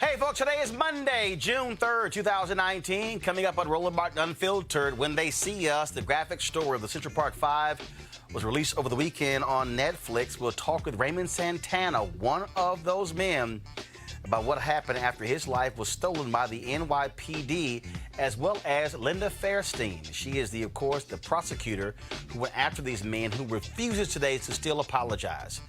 Hey, folks, today is Monday, June 3rd, 2019. Coming up on Roland Martin Unfiltered, When They See Us, the graphic story of the Central Park 5 was released over the weekend on Netflix. We'll talk with Raymond Santana, one of those men, about what happened after his life was stolen by the NYPD, as well as Linda Fairstein. She is, of course, the prosecutor who went after these men, who refuses today to still apologize.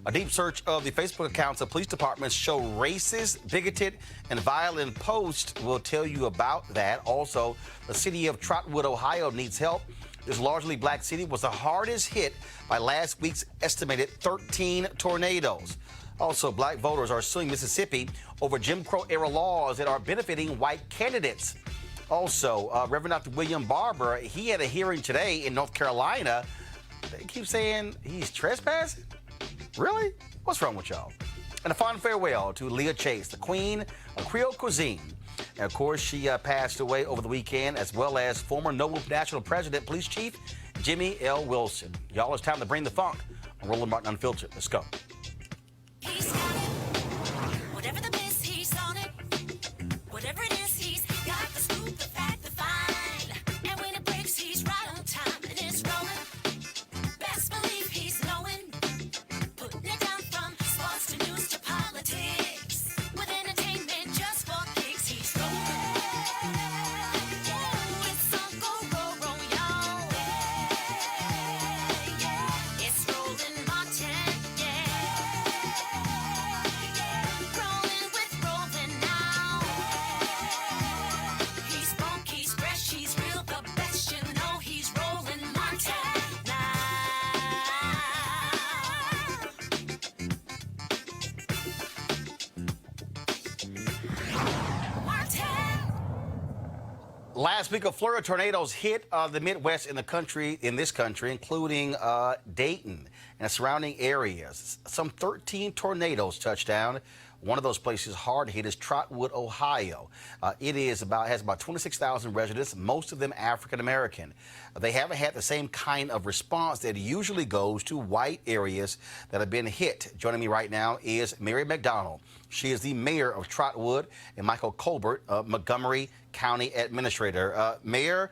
A deep search of the Facebook accounts of police departments show racist, bigoted, and violent posts. We'll tell you about that. Also, the city of Trotwood, Ohio needs help. This largely black city was the hardest hit by last week's estimated 13 tornadoes. Also, black voters are suing Mississippi over Jim Crow-era laws that are benefiting white candidates. Also, Reverend Dr. William Barber, he had a hearing today in North Carolina. They keep saying he's trespassing? Really? What's wrong with y'all? And a fond farewell to Leah Chase, the queen of Creole cuisine. And of course, she passed away over the weekend, as well as former Noble National President, Police Chief Jimmy L. Wilson. Y'all, it's time to bring the funk on Roland Martin Unfiltered. Let's go. He's on it. Whatever the miss, he's on it. Whatever it is, he's got the scoop, the fact, the find. And when it breaks, he's right on time and it's rolling. Best believe he's knowing. Putting it down from sports to news to politics. With entertainment just for kicks, he's rolling. Yeah, it's Uncle Roro, y'all. Yeah, it's Roland Martin, rolling with Roland now. He's funk, he's fresh, he's real, the best, you know he's Roland Martin now. Martin. Last week, a flurry of tornadoes hit the Midwest in this country, including Dayton and surrounding areas. Some 13 tornadoes touched down. One of those places hard hit is Trotwood, Ohio. It has about 26,000 residents, most of them African American. They haven't had the same kind of response that usually goes to white areas that have been hit. Joining me right now is Mary McDonald. She is the mayor of Trotwood, and Michael Colbert, Montgomery County Administrator. Mayor,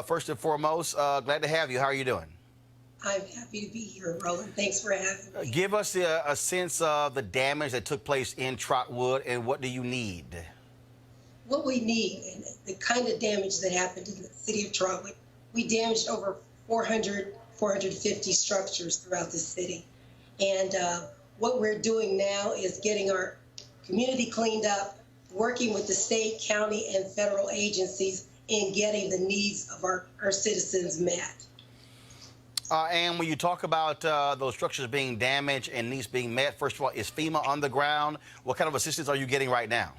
first and foremost, glad to have you. How are you doing? I'm happy to be here, Roland. Thanks for having me. Give us a sense of the damage that took place in Trotwood, and what do you need? What we need, and the kind of damage that happened in the city of Trotwood, we damaged over 450 structures throughout the city. And what we're doing now is getting our community cleaned up, working with the state, county, and federal agencies, and getting the needs of our citizens met. And when you talk about those structures being damaged and needs being met, first of all, is FEMA on the ground? What kind of assistance are you getting right now?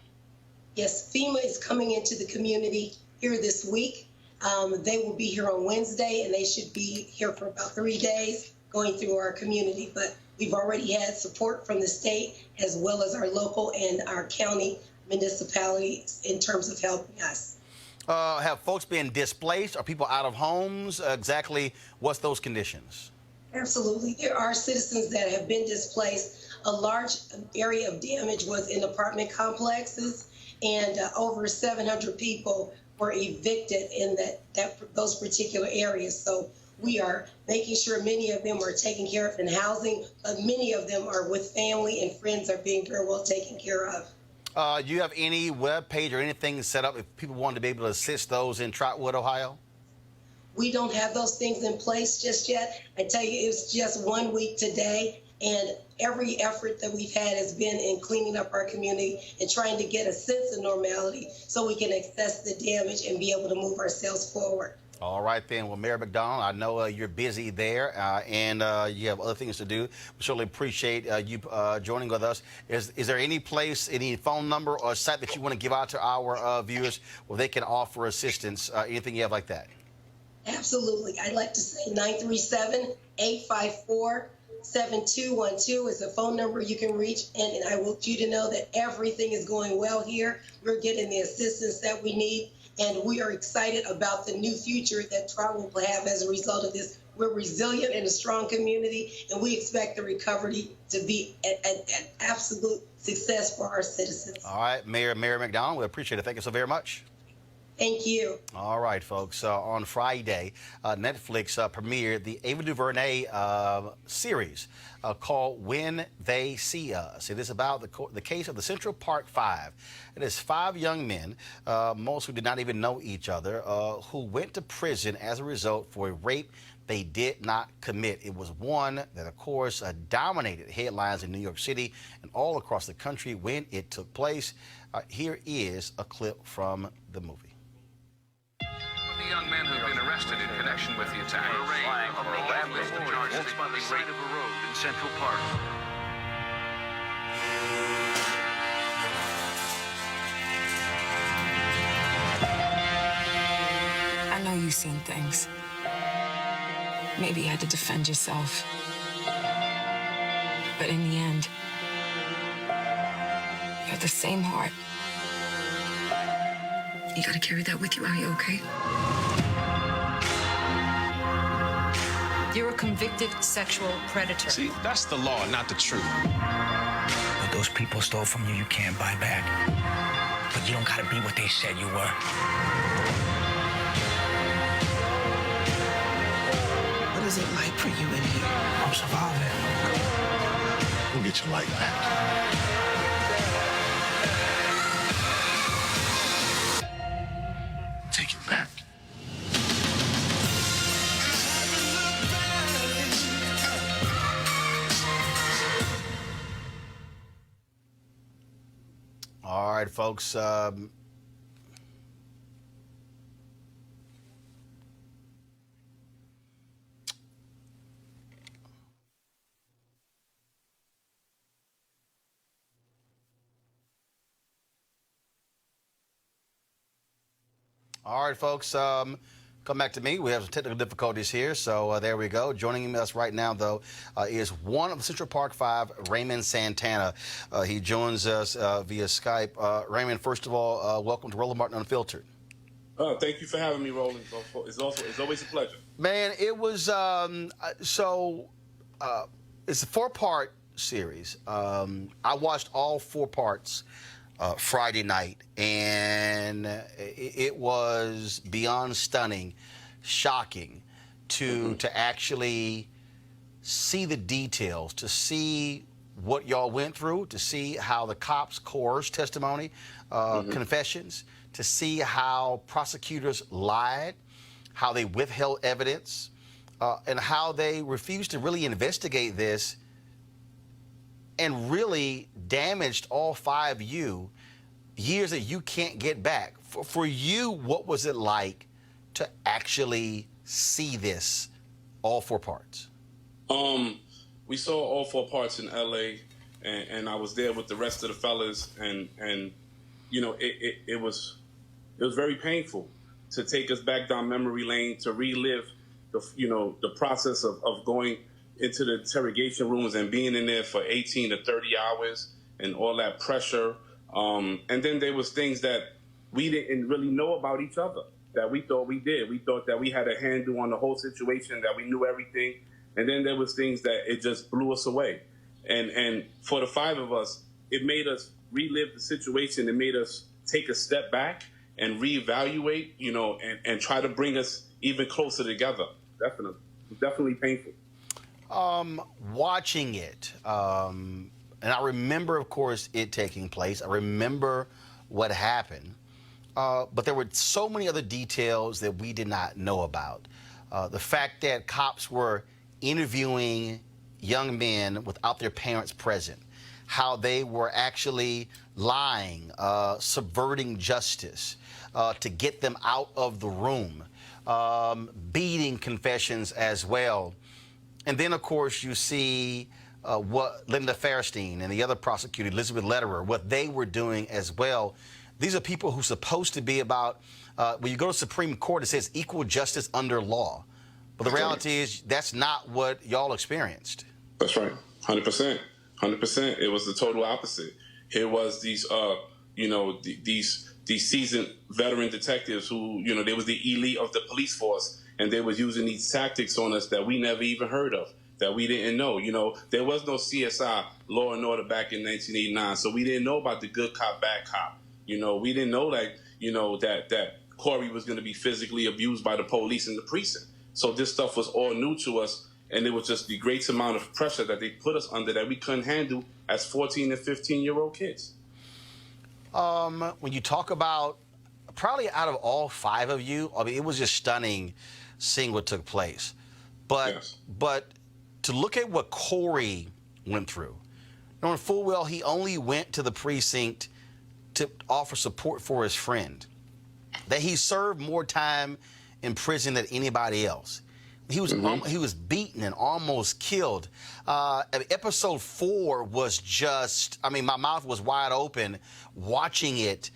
Yes, FEMA is coming into the community here this week. They will be here on Wednesday, and they should be here for about 3 days going through our community. But we've already had support from the state, as well as our local and our county municipalities in terms of helping us. Have folks been displaced? Are people out of homes? Exactly what's those conditions? Absolutely. There are citizens that have been displaced. A large area of damage was in apartment complexes, and over 700 people were evicted in those particular areas. So we are making sure many of them are taken care of in housing, but many of them are with family, and friends are being very well taken care of. Do you have any web page or anything set up if people wanted to be able to assist those in Trotwood, Ohio? We don't have those things in place just yet. I tell you, it's just 1 week today, and every effort that we've had has been in cleaning up our community and trying to get a sense of normality so we can assess the damage and be able to move ourselves forward. All right, then. Well, Mayor McDonald, I know you're busy there and you have other things to do. We certainly appreciate you joining with us. Is there any place, any phone number or site that you want to give out to our viewers where they can offer assistance? Anything you have like that? Absolutely. I'd like to say 937-854-7212 is the phone number you can reach. And I want you to know that everything is going well here. We're getting the assistance that we need. And we are excited about the new future that Trotwood will have as a result of this. We're resilient and a strong community, and we expect the recovery to be at absolute success for our citizens. All right, Mayor McDonald, we appreciate it. Thank you so very much. Thank you. All right, folks. On Friday, Netflix premiered the Ava DuVernay series called When They See Us. It is about the case of the Central Park Five. It is 5 young men, most who did not even know each other, who went to prison as a result for a rape they did not commit. It was one that, of course, dominated headlines in New York City and all across the country when it took place. Here is a clip from the movie. The young men who have been arrested in connection with the attack are flying over a land list of charges on the side of a road in Central Park. I know you've seen things. Maybe you had to defend yourself. But in the end, you have the same heart. You gotta carry that with you. Are you okay? You're a convicted sexual predator. See, that's the law, not the truth. What those people stole from you, you can't buy back. But you don't gotta be what they said you were. What is it like for you in here? I'm surviving. Go get your light back. Take it back. All right, folks. All right, folks, come back to me. We have some technical difficulties here, so there we go. Joining us right now, though, is one of the Central Park Five, Raymond Santana. He joins us via Skype. Raymond, first of all, welcome to Roland Martin Unfiltered. Thank you for having me, Roland. It's always a pleasure. Man, it was it's a 4-part series. I watched all 4 parts Friday night, and it was beyond stunning, shocking to actually see the details, to see what y'all went through, to see how the cops coerced testimony, confessions, to see how prosecutors lied, how they withheld evidence, and how they refused to really investigate this and really damaged all 5 of you, years that you can't get back. For you, what was it like to actually see this, all 4 parts? We saw all 4 parts in LA, and I was there with the rest of the fellas, and you know, it was very painful to take us back down memory lane, to relive the process of going into the interrogation rooms and being in there for 18 to 30 hours and all that pressure. And then there was things that we didn't really know about each other that we thought we did. We thought that we had a handle on the whole situation, that we knew everything. And then there was things that it just blew us away. And for the 5 of us, it made us relive the situation. It made us take a step back and reevaluate, and try to bring us even closer together. Definitely painful. Watching it, and I remember, of course, it taking place. I remember what happened, but there were so many other details that we did not know about. The fact that cops were interviewing young men without their parents present, how they were actually lying, subverting justice to get them out of the room, beating confessions as well. And then, of course, you see what Linda Fairstein and the other prosecutor, Elizabeth Lederer, what they were doing as well. These are people who are supposed to be about, when you go to Supreme Court, it says equal justice under law. But the reality is that's not what y'all experienced. That's right. 100%. 100%. It was the total opposite. Here was these, these seasoned veteran detectives who, they was the elite of the police force, and they was using these tactics on us that we never even heard of. that we didn't know. You know, there was no CSI, Law and Order, back in 1989, so we didn't know about the good cop, bad cop. You know, we didn't know that, you know, that Corey was going to be physically abused by the police in the precinct. So this stuff was all new to us, and it was just the great amount of pressure that they put us under that we couldn't handle as 14 and 15-year-old kids. When you talk about, probably out of all 5 of you, I mean, it was just stunning seeing what took place. But Yes. but to look at what Corey went through, knowing full well he only went to the precinct to offer support for his friend, that he served more time in prison than anybody else. He was he was beaten and almost killed. Episode 4 was just, I mean, my mouth was wide open watching it.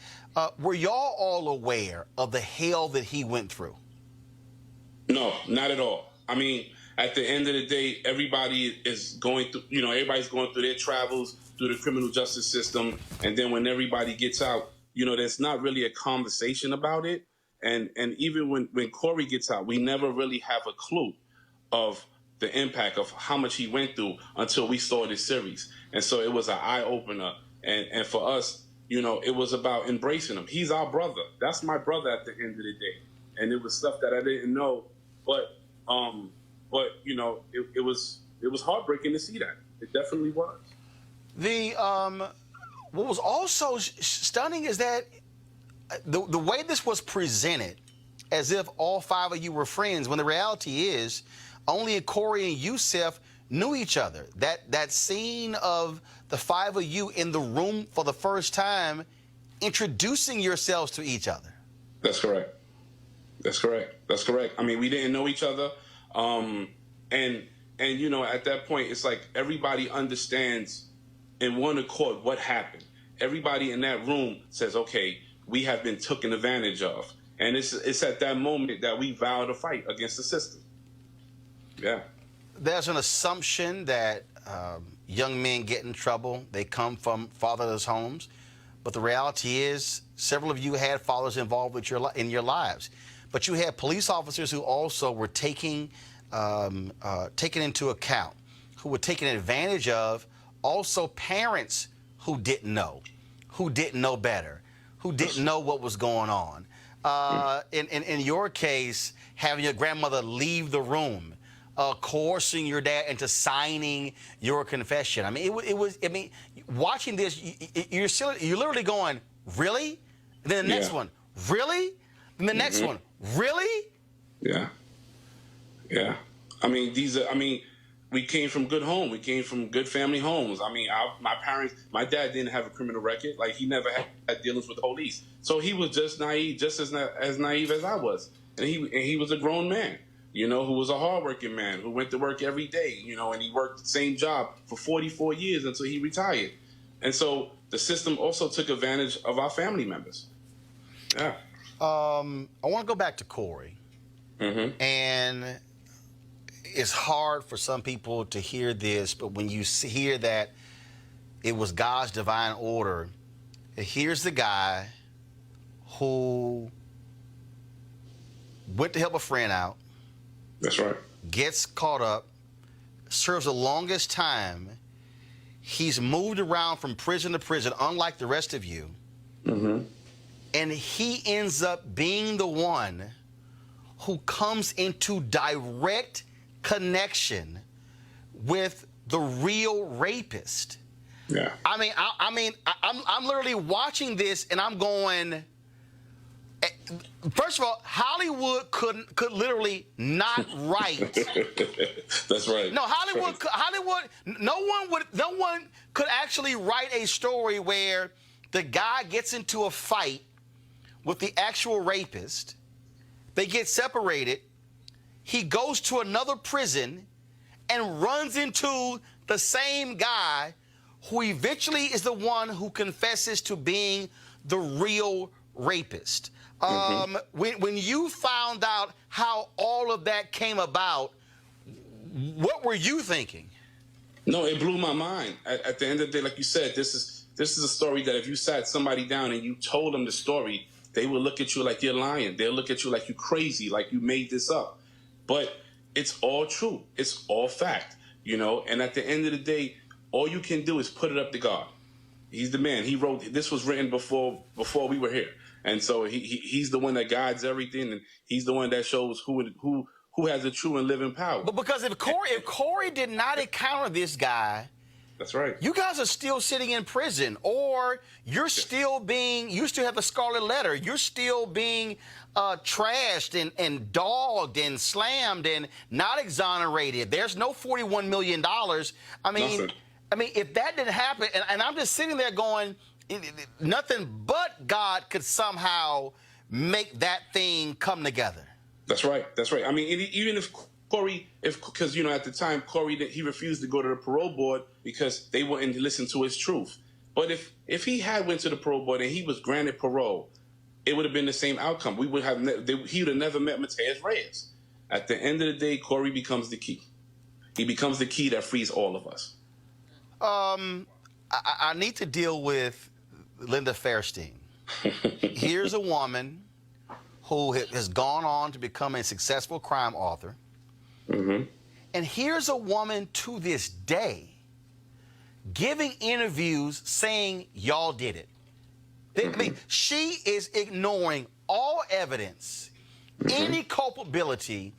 Were y'all all aware of the hell that he went through? No, not at all. I mean, at the end of the day, everybody is going through, you know, everybody's going through their travels through the criminal justice system. And then when everybody gets out, you know, there's not really a conversation about it. And even when Corey gets out, we never really have a clue of the impact of how much he went through until we saw this series. And so it was an eye-opener. And for us, you know, it was about embracing him. He's our brother. That's my brother at the end of the day. And it was stuff that I didn't know. But you know, it was heartbreaking to see that. It definitely was. The what was also stunning is that the way this was presented, as if all 5 of you were friends, when the reality is only Corey and Yusef knew each other. That scene of the 5 of you in the room for the first time, introducing yourselves to each other. That's correct. That's correct. That's correct. I mean, we didn't know each other. And you know, at that point, it's like everybody understands in one accord what happened. Everybody in that room says, okay, we have been taken advantage of. And it's at that moment that we vow to fight against the system. Yeah. There's an assumption that young men get in trouble. They come from fatherless homes. But the reality is several of you had fathers involved with in your lives. But you had police officers who also were taken into account, who were taken advantage of, also parents who didn't know better, who didn't know what was going on. In your case, having your grandmother leave the room, coercing your dad into signing your confession. I mean, it was. I mean, watching this, you're literally going, really? And then the next one, really? And the next one, really? Yeah. Yeah. I mean, we came from good home. We came from good family homes. I mean, my parents, my dad didn't have a criminal record. Like, he never had dealings with the police. So he was just naive, just as naive as I was. And he was a grown man, you know, who was a hardworking man, who went to work every day, you know, and he worked the same job for 44 years until he retired. And so the system also took advantage of our family members. Yeah. I want to go back to Corey. And it's hard for some people to hear this, but when you hear that it was God's divine order, here's the guy who went to help a friend out. That's right. Gets caught up, serves the longest time. He's moved around from prison to prison, unlike the rest of you. And he ends up being the one who comes into direct connection with the real rapist. Yeah. I'm literally watching this and I'm going, first of all, Hollywood could literally not write. That's right. No, Hollywood, no one could actually write a story where the guy gets into a fight with the actual rapist. They get separated. He goes to another prison and runs into the same guy who eventually is the one who confesses to being the real rapist. When you found out how all of that came about, what were you thinking? No, it blew my mind. At the end of the day, like you said, this is a story that if you sat somebody down and you told them the story, they will look at you like you're lying. They'll look at you like you're crazy, like you made this up. But it's all true. It's all fact. you know. And at the end of the day, all you can do is put it up to God. He's the man. He wrote, this was written before we were here. And so he's the one that guides everything, and he's the one that shows who has a true and living power. But because if Corey did not encounter this guy, that's right, you guys are still sitting in prison, or you still have the scarlet letter. You're still being trashed and dogged and slammed and not exonerated. There's no $41 million. I mean, if that didn't happen, and I'm just sitting there going, nothing but God could somehow make that thing come together. That's right. That's right. I mean, even if Corey, because, you know, at the time, Corey, he refused to go to the parole board because they wouldn't listen to his truth. But if he had went to the parole board and he was granted parole, it would have been the same outcome. He would have never met Mateus Reyes. At the end of the day, Corey becomes the key. He becomes the key that frees all of us. I need to deal with Linda Fairstein. Here's a woman who has gone on to become a successful crime author. Mm-hmm. And here's a woman to this day giving interviews saying y'all did it. Mm-hmm. She is ignoring all evidence, any culpability.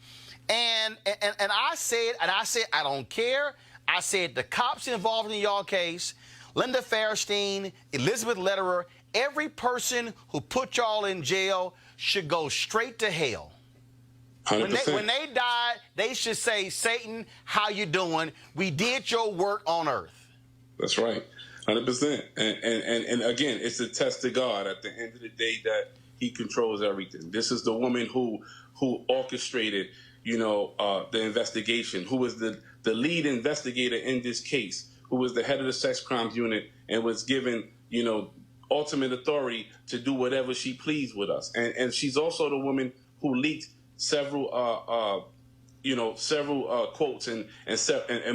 And I said, I don't care. I said the cops involved in y'all case, Linda Fairstein, Elizabeth Lederer, every person who put y'all in jail should go straight to hell. When they die, they should say, Satan, how you doing? We did your work on earth. That's right, 100%. And again, it's a test to God at the end of the day that he controls everything. This is the woman who orchestrated, you know, the investigation, who was the lead investigator in this case, who was the head of the sex crimes unit and was given, you know, ultimate authority to do whatever she pleased with us. And she's also the woman who leaked several quotes and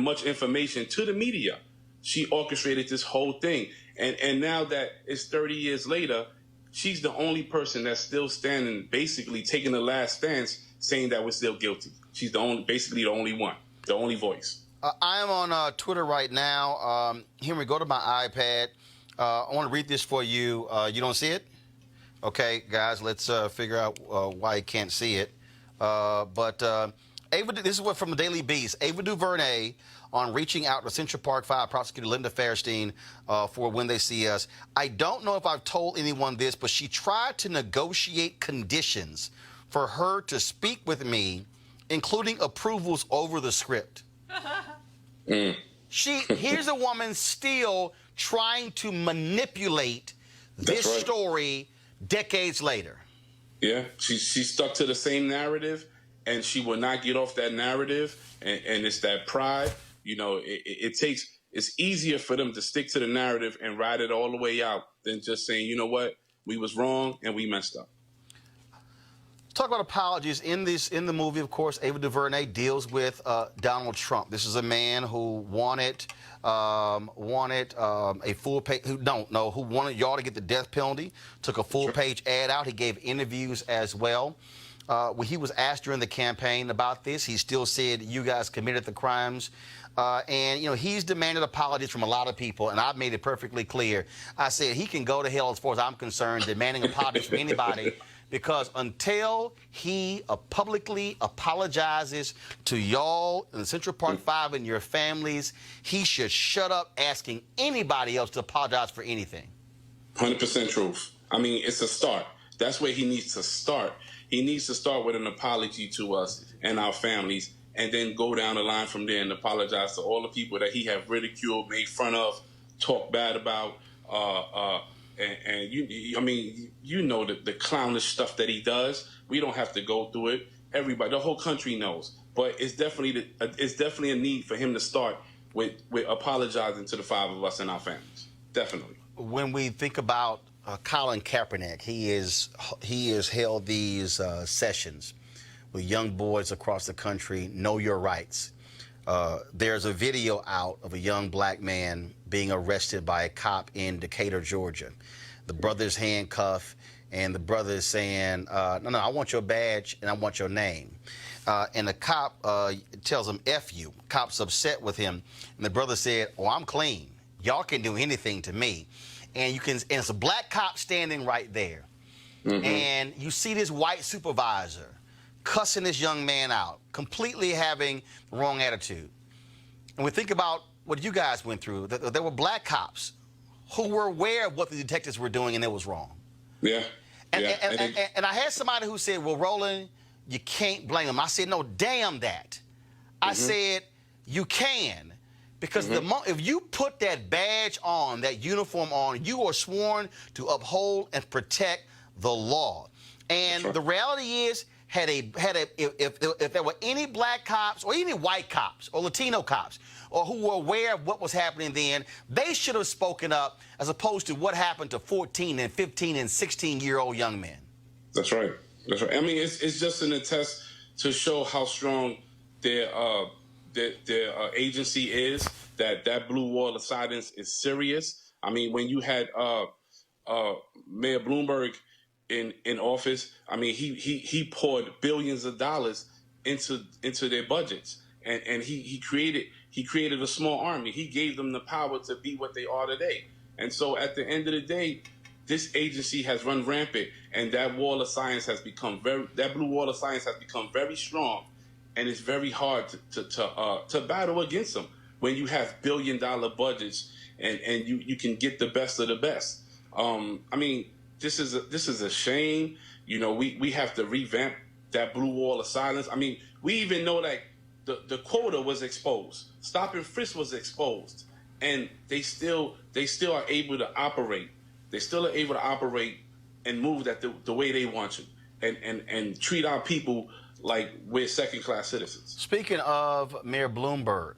much information to the media. She orchestrated this whole thing. And now that it's 30 years later, she's the only person that's still standing, basically taking the last stance, saying that we're still guilty. She's basically the only one, the only voice. I am on Twitter right now. Here we go to my iPad. I want to read this for you. You don't see it? Okay, guys, let's figure out why you can't see it. But this is what from the Daily Beast. Ava DuVernay on reaching out to Central Park 5 prosecutor Linda Fairstein for When They See Us. I don't know if I've told anyone this, but she tried to negotiate conditions for her to speak with me, including approvals over the script. Here's a woman still trying to manipulate this story decades later. Yeah, she stuck to the same narrative, and she will not get off that narrative, and it's that pride. You know, it's easier for them to stick to the narrative and ride it all the way out than just saying, you know what, we was wrong and we messed up. Talk about apologies. In the movie, of course, Ava DuVernay deals with Donald Trump. This is a man who wanted a full page, who wanted y'all to get the death penalty, took a full-page ad out. He gave interviews as well. When he was asked during the campaign about this, he still said, you guys committed the crimes. And, you know, he's demanded apologies from a lot of people, and I've made it perfectly clear. I said he can go to hell as far as I'm concerned, demanding apologies from anybody, because until he publicly apologizes to y'all in the Central Park 5 and your families, he should shut up asking anybody else to apologize for anything. 100% truth. I mean, it's a start. That's where he needs to start. He needs to start with an apology to us and our families, and then go down the line from there and apologize to all the people that he have ridiculed, made fun of, talked bad about. I mean, you know the clownish stuff that he does. We don't have to go through it. Everybody, the whole country knows. But it's definitely a need for him to start with apologizing to the 5 of us and our families. Definitely. When we think about Colin Kaepernick, he has held these sessions with young boys across the country, know your rights. There's a video out of a young black man being arrested by a cop in Decatur, Georgia. The brother's handcuffed, and the brother is saying, no, I want your badge and I want your name. and the cop tells him, F you. Cop's upset with him. And the brother said, oh, I'm clean. Y'all can do anything to me. And and it's a black cop standing right there. And you see this white supervisor cussing this young man out, completely having the wrong attitude. And we think about what you guys went through. There were black cops who were aware of what the detectives were doing, and it was wrong. Yeah. And I had somebody who said, well, Roland, you can't blame them. I said, no, damn that. I said, you can. Because if you put that badge on, that uniform on, you are sworn to uphold and protect the law. And the reality is, if there were any black cops or any white cops or Latino cops or who were aware of what was happening then, they should have spoken up as opposed to what happened to 14 and 15 and 16-year-old young men. That's right. That's right. I mean, it's just an attest to show how strong their agency is, that blue wall of silence is serious. I mean, when you had Mayor Bloomberg in office, I mean, he poured billions of dollars into their budgets, and he created a small army. He gave them the power to be what they are today. And so at the end of the day, this agency has run rampant, and that wall of silence has become that blue wall of silence has become very strong, and it's very hard to battle against them when you have billion-dollar budgets and you can get the best of the best. I mean, this is a shame. You know, we have to revamp that blue wall of silence. I mean, we even know that the quota was exposed. Stop and frisk was exposed, and they still are able to operate. They still are able to operate and move that the way they want to, and treat our people like we're second-class citizens. Speaking of Mayor Bloomberg,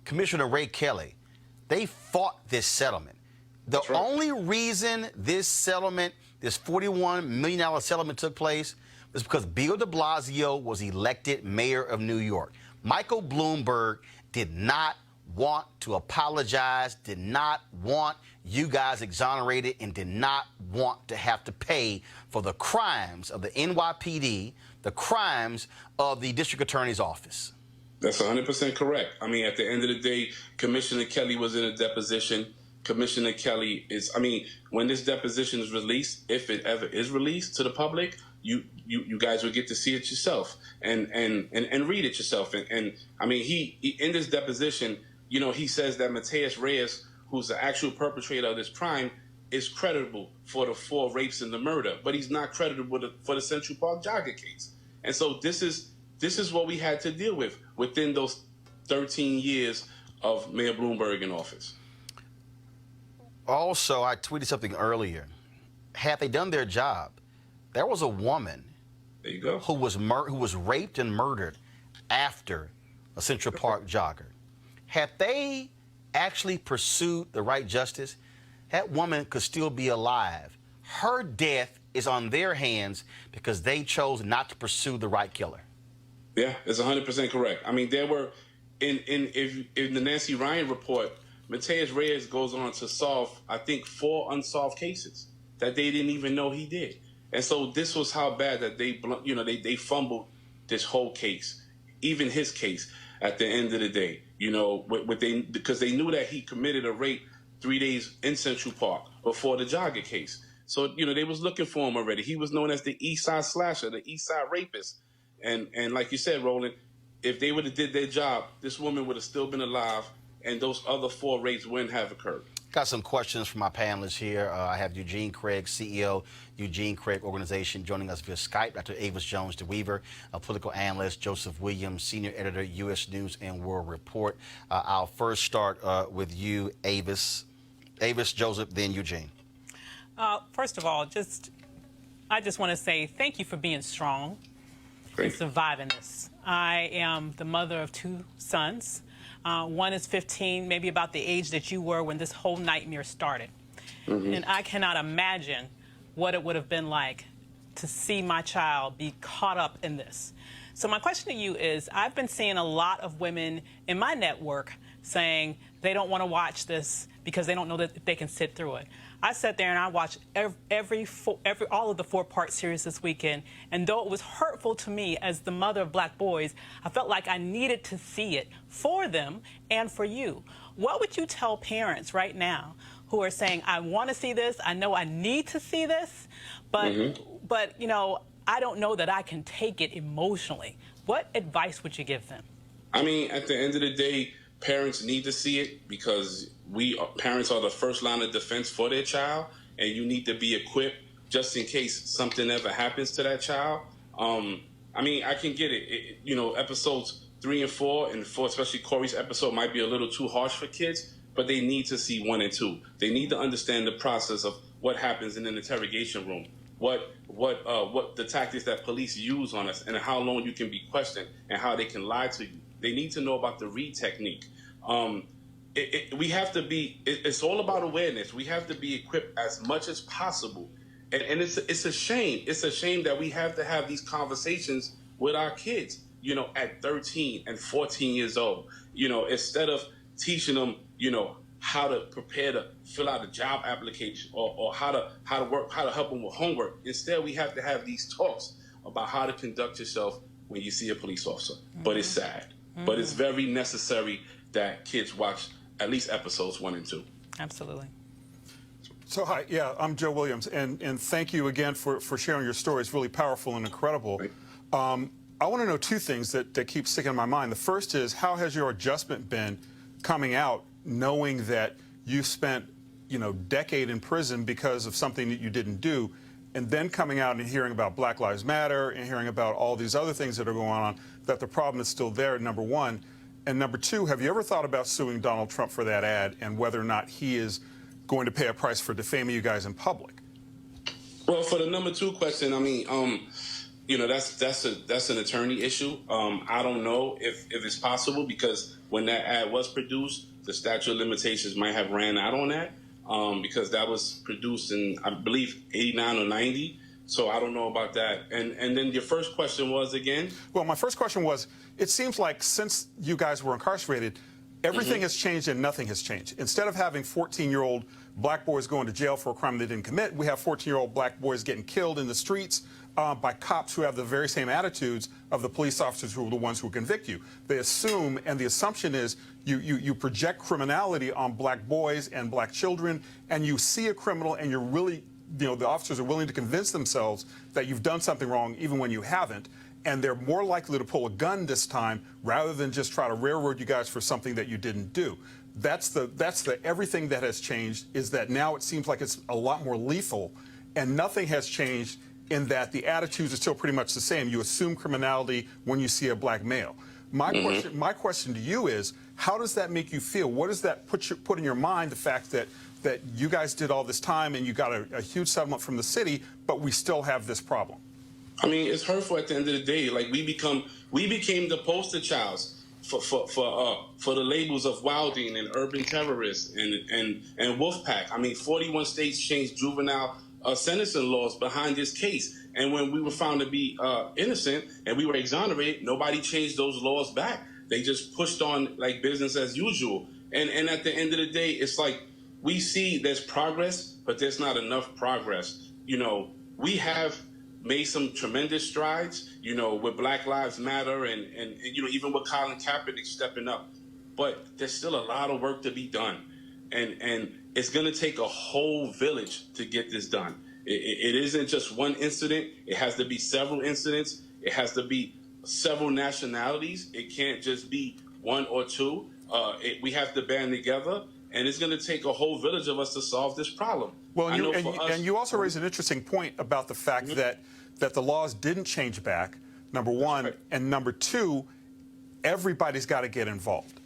Commissioner Ray Kelly, they fought this settlement. The only reason this settlement, this $41 million settlement took place was because Bill de Blasio was elected mayor of New York. Michael Bloomberg did not want to apologize, did not want you guys exonerated, and did not want to have to pay for the crimes of the NYPD, the crimes of the district attorney's office. That's 100% correct. I mean, at the end of the day, Commissioner Kelly was in a deposition. Commissioner Kelly is, I mean, when this deposition is released, if it ever is released to the public, you guys will get to see it yourself and read it yourself. And I mean, he in this deposition, you know, he says that Mateus Reyes, who's the actual perpetrator of this crime, is credible for the 4 rapes and the murder, but he's not credible for the Central Park jogger case. And so this is what we had to deal with within those 13 years of Mayor Bloomberg in office. Also, I tweeted something earlier. Had they done their job, there was a woman there you go. who was raped and murdered after a Central Park jogger. Had they actually pursued the right justice, that woman could still be alive. Her death is on their hands because they chose not to pursue the right killer. Yeah, it's 100% correct. I mean, there were in the Nancy Ryan report, Mateus Reyes goes on to solve, I think, 4 unsolved cases that they didn't even know he did. And so this was how bad that they fumbled this whole case, even his case at the end of the day, you know, because they knew that he committed a rape 3 days in Central Park before the jogger case. So, you know, they was looking for him already. He was known as the East Side Slasher, the East Side Rapist. And like you said, Roland, if they would have did their job, this woman would have still been alive, and those other 4 rapes wouldn't have occurred. Got some questions from my panelists here. I have Eugene Craig, CEO, Eugene Craig Organization, joining us via Skype. Dr. Avis Jones DeWeaver, a political analyst. Joseph Williams, senior editor, U.S. News and World Report. I'll first start with you, Avis. Avis, Joseph, then Eugene. First of all, I just want to say thank you for being strong and surviving this. I am the mother of 2 sons. One is 15, maybe about the age that you were when this whole nightmare started. And I cannot imagine what it would have been like to see my child be caught up in this. So my question to you is, I've been seeing a lot of women in my network saying they don't want to watch this because they don't know that they can sit through it. I sat there and I watched all of the 4-part series this weekend, and though it was hurtful to me as the mother of black boys, I felt like I needed to see it for them and for you. What would you tell parents right now who are saying, I want to see this, I know I need to see this, but you know, I don't know that I can take it emotionally? What advice would you give them? I mean, at the end of the day, parents need to see it because parents are the first line of defense for their child, and you need to be equipped just in case something ever happens to that child. I mean, I can get it. You know, episodes 3 and 4, and 4, especially Corey's episode, might be a little too harsh for kids, but they need to see 1 and 2. They need to understand the process of what happens in an interrogation room, what the tactics that police use on us, and how long you can be questioned, and how they can lie to you. They need to know about the read technique. We have to be. It's all about awareness. We have to be equipped as much as possible, and it's a shame. It's a shame that we have to have these conversations with our kids. You know, at 13 and 14 years old. You know, instead of teaching them, you know, how to prepare to fill out a job application or how to work, how to help them with homework. Instead, we have to have these talks about how to conduct yourself when you see a police officer. But it's sad. But it's very necessary that kids watch at least episodes 1 and 2. Absolutely. So, hi, yeah, I'm Joe Williams, and thank you again for sharing your story. It's really powerful and incredible. I want to know 2 things that keep sticking in my mind. The first is, how has your adjustment been coming out, knowing that you spent, you know, decade in prison because of something that you didn't do, and then coming out and hearing about Black Lives Matter and hearing about all these other things that are going on, that the problem is still there, number 1. And number 2, have you ever thought about suing Donald Trump for that ad and whether or not he is going to pay a price for defaming you guys in public? Well, for the number 2 question, I mean, you know, that's an attorney issue. I don't know if it's possible, because when that ad was produced, the statute of limitations might have ran out on that, because that was produced in, I believe, 89 or 90. So I don't know about that. And then your first question was again? Well, my first question was, it seems like since you guys were incarcerated, everything has changed and nothing has changed. Instead of having 14-year-old black boys going to jail for a crime they didn't commit, we have 14-year-old black boys getting killed in the streets by cops who have the very same attitudes of the police officers who are the ones who convict you. They assume, and the assumption is, you project criminality on black boys and black children, and you see a criminal and you're really, you know, the officers are willing to convince themselves that you've done something wrong even when you haven't, and they're more likely to pull a gun this time rather than just try to railroad you guys for something that you didn't do. That's the everything that has changed, is that now it seems like it's a lot more lethal, and nothing has changed in that the attitudes are still pretty much the same. You assume criminality when you see a black male. My question to you is, how does that make you feel? What does that put in your mind, the fact that you guys did all this time and you got a huge settlement from the city, but we still have this problem? I mean, it's hurtful at the end of the day. Like, we became the poster child for the labels of wilding and urban terrorists and wolf pack. I mean, 41 states changed juvenile sentencing laws behind this case, and when we were found to be innocent and we were exonerated, nobody changed those laws back. They just pushed on like business as usual. And at the end of the day, it's like, we see there's progress, but there's not enough progress. You know, we have made some tremendous strides, you know, with Black Lives Matter and you know, even with Colin Kaepernick stepping up. But there's still a lot of work to be done. And it's going to take a whole village to get this done. It isn't just one incident. It has to be several incidents. It has to be several nationalities. It can't just be 1 or 2. We have to band together. And it's going to take a whole village of us to solve this problem. Well, and you also raise an interesting point about the fact that the laws didn't change back, number 1, right. And number 2, everybody's got to get involved.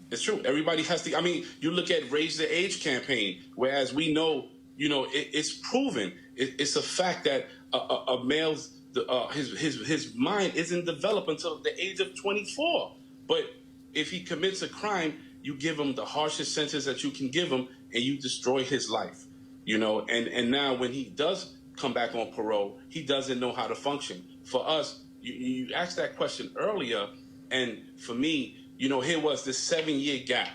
It's true. Everybody has to. I mean, you look at Raise the Age campaign, whereas we know, you know, it's proven. It's a fact that a male's his mind isn't developed until the age of 24. But if he commits a crime, you give him the harshest sentence that you can give him, and you destroy his life, you know. And now when he does come back on parole, he doesn't know how to function. For us, you asked that question earlier, and for me, here was this 7-year gap.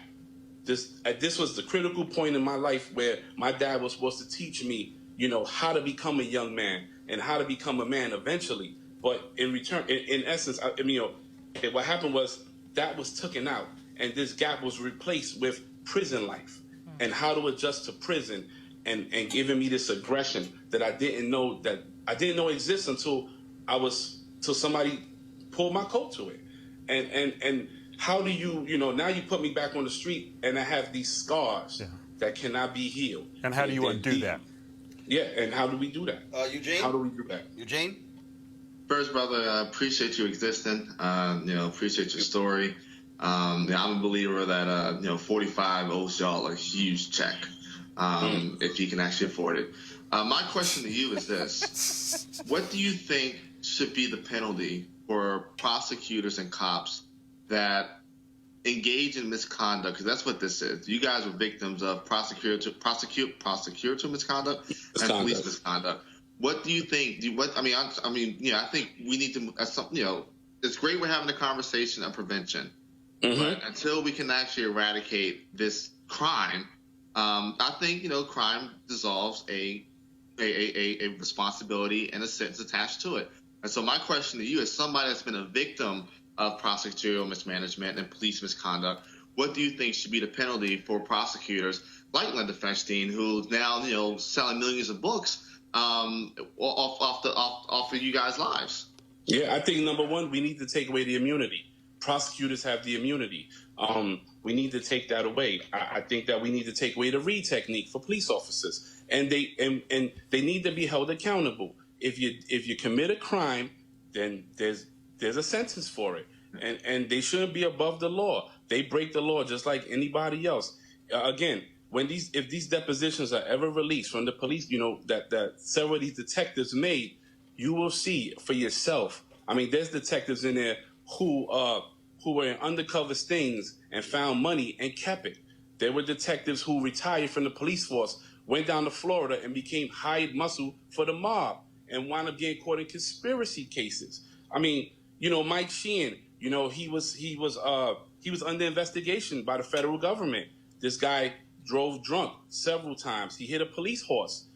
This was the critical point in my life where my dad was supposed to teach me, how to become a young man and how to become a man eventually. But in return, in essence, what happened was that was taken out, and this gap was replaced with prison life and how to adjust to prison, and giving me this aggression that I didn't know exists until somebody pulled my coat to it. And how do you, now you put me back on the street and I have these scars that cannot be healed. And how do you undo that? Yeah, and how do we do that? Eugene? How do we do that? Eugene? First, brother, I appreciate you existing. Appreciate your story. I'm a believer that 45 owes y'all a huge check, if you can actually afford it. My question to you is this: what do you think should be the penalty for prosecutors and cops that engage in misconduct? Because that's what this is. You guys were victims of prosecutor misconduct and police misconduct. What do you think? I think we need to. It's great we're having a conversation of prevention, but until we can actually eradicate this crime, I think crime dissolves a responsibility and a sentence attached to it. And so my question to you, as somebody that's been a victim of prosecutorial mismanagement and police misconduct, what do you think should be the penalty for prosecutors like Linda Feinstein, who's now selling millions of books off of you guys' lives? Yeah, I think number one, we need to take away the immunity. Prosecutors have the immunity. We need to take that away. I think that we need to take away the Reed technique for police officers, and they need to be held accountable. If you commit a crime, then there's a sentence for it, and they shouldn't be above the law. They break the law just like anybody else. Again, if these depositions are ever released from the police, that several of these detectives made, you will see for yourself. I mean, there's detectives in there who were in undercover stings and found money and kept it. There were detectives who retired from the police force, went down to Florida and became hired muscle for the mob and wound up getting caught in conspiracy cases. I mean, Mike Sheehan, he was under investigation by the federal government. This guy drove drunk several times. He hit a police horse.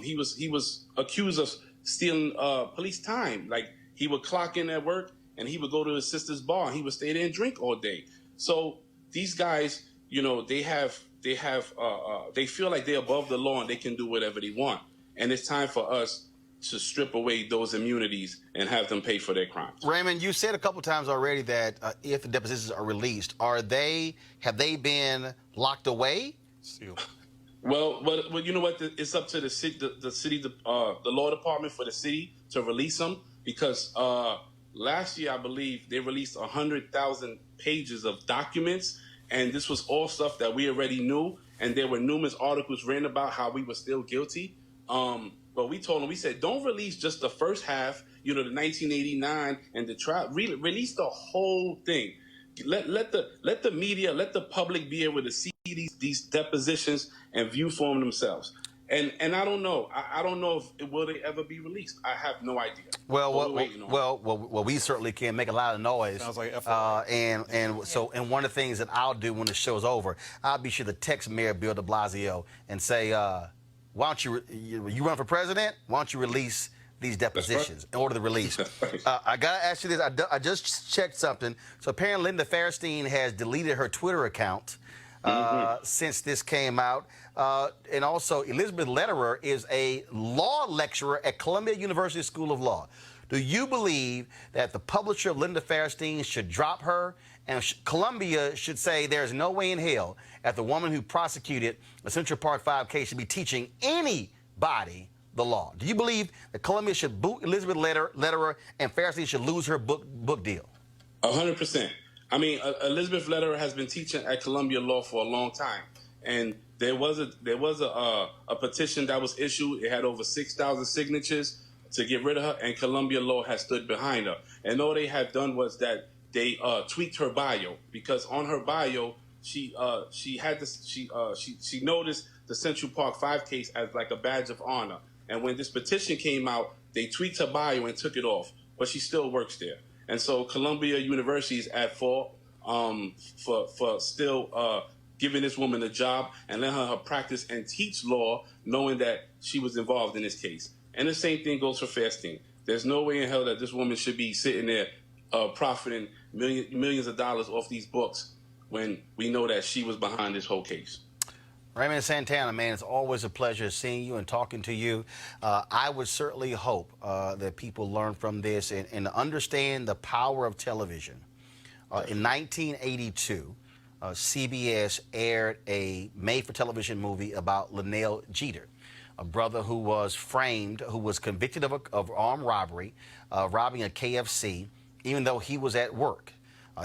He was accused of stealing police time. Like, he would clock in at work and he would go to his sister's bar and he would stay there and drink all day. So these guys, they feel like they're above the law and they can do whatever they want. And it's time for us to strip away those immunities and have them pay for their crimes. Raymond, you said a couple times already that if the depositions are released, have they been locked away? Well, you know what? It's up to the law department for the city to release them, because last year, I believe, they released 100,000 pages of documents, and this was all stuff that we already knew, and there were numerous articles written about how we were still guilty. But we told them, we said, don't release just the first half, the 1989 and the trial. Release the whole thing. Let the media, let the public be able to see these depositions and view for them themselves. And I don't know. I don't know if will they ever be released. I have no idea. Well, we certainly can make a lot of noise. Sounds like and one of the things that I'll do when the show's over, I'll be sure to text Mayor Bill de Blasio and say, why don't you run for president? Why don't you release these depositions in order to release? I got to ask you this. I just checked something. So apparently Linda Feinstein has deleted her Twitter account since this came out. And also Elizabeth Lederer is a law lecturer at Columbia University School of Law. Do you believe that the publisher of Linda Feinstein should drop her, and Columbia should say there's no way in hell that the woman who prosecuted the Central Park 5 case should be teaching anybody the law? Do you believe that Columbia should boot Elizabeth Lederer and Feinstein should lose her book deal? 100%. I mean, Elizabeth Lederer has been teaching at Columbia Law for a long time, and there was a petition that was issued. It had over 6,000 signatures to get rid of her, and Columbia Law has stood behind her. And all they have done was that they tweaked her bio, because on her bio she noticed the Central Park 5 case as like a badge of honor. And when this petition came out, they tweaked her bio and took it off, but she still works there. And so Columbia University is at fault. for still giving this woman a job and letting her practice and teach law, knowing that she was involved in this case. And the same thing goes for Fairstein. There's no way in hell that this woman should be sitting there profiting millions of dollars off these books when we know that she was behind this whole case. Raymond Santana, man, it's always a pleasure seeing you and talking to you. I would certainly hope that people learn from this and understand the power of television. In 1982, CBS aired a made-for-television movie about Linnell Jeter, a brother who was framed, who was convicted of armed robbery, robbing a KFC, even though he was at work.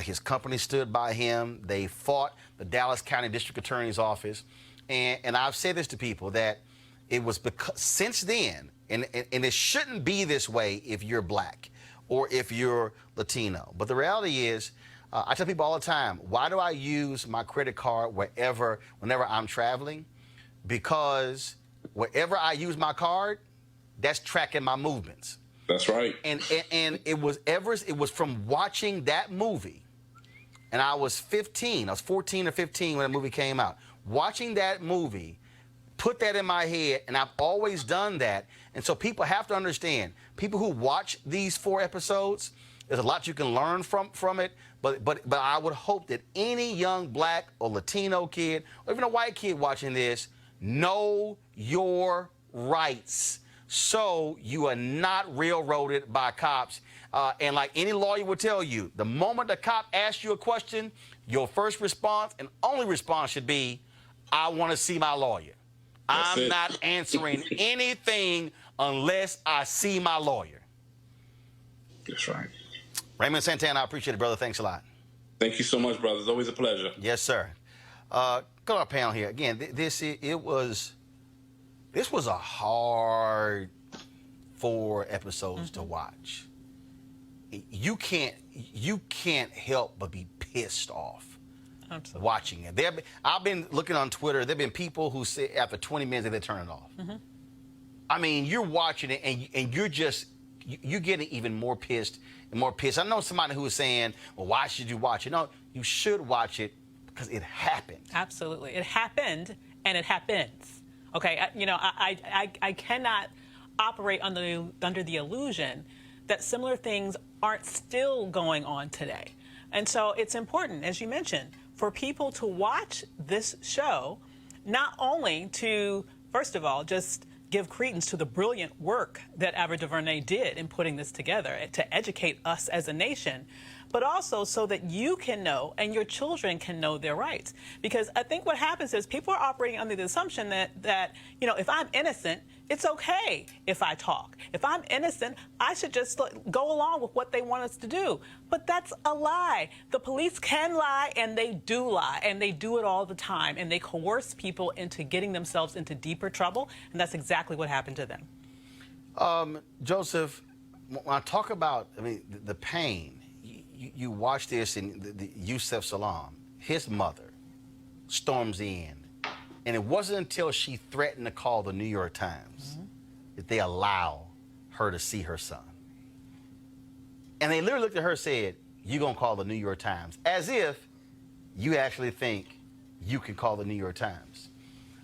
His company stood by him. They fought the Dallas County District Attorney's Office. And I've said this to people, that it was because since then, and it shouldn't be this way if you're black or if you're Latino. But the reality is, I tell people all the time, why do I use my credit card whenever I'm traveling? Because wherever I use my card, that's tracking my movements. That's right. And it was from watching that movie, and I was 15. I was 14 or 15 when the movie came out. Watching that movie put that in my head, and I've always done that. And so people have to understand, people who watch these 4 episodes, there's a lot you can learn from it. But I would hope that any young black or Latino kid, or even a white kid watching this, know your rights, so you are not railroaded by cops. And like any lawyer will tell you, the moment the cop asks you a question, your first response and only response should be, I want to see my lawyer. I'm not answering anything unless I see my lawyer. That's right. Raymond Santana, I appreciate it, brother. Thanks a lot. Thank you so much, brother. It's always a pleasure. Yes, sir. Go to our panel here. Again, this was a hard 4 episodes to watch. You can't help but be pissed off. Absolutely. Watching it. I've been looking on Twitter. There have been people who say after 20 minutes they turn it off. I mean, you're watching it and you're getting even more pissed and more pissed. I know somebody who was saying, well, why should you watch it? No, you should watch it because it happened. Absolutely. It happened and it happens. Okay, I cannot operate under the illusion that similar things aren't still going on today. And so it's important, as you mentioned, for people to watch this show, not only to, first of all, just give credence to the brilliant work that Ava DuVernay did in putting this together to educate us as a nation, but also so that you can know and your children can know their rights. Because I think what happens is people are operating under the assumption that if I'm innocent, it's okay if I talk. If I'm innocent, I should just go along with what they want us to do. But that's a lie. The police can lie, and they do lie, and they do it all the time, and they coerce people into getting themselves into deeper trouble, and that's exactly what happened to them. Joseph, when I talk about, the pain, you watch this, and the Yusef Salaam, his mother storms in. And it wasn't until she threatened to call the New York Times that they allow her to see her son. And they literally looked at her and said, "You gonna call the New York Times?" As if you actually think you can call the New York Times.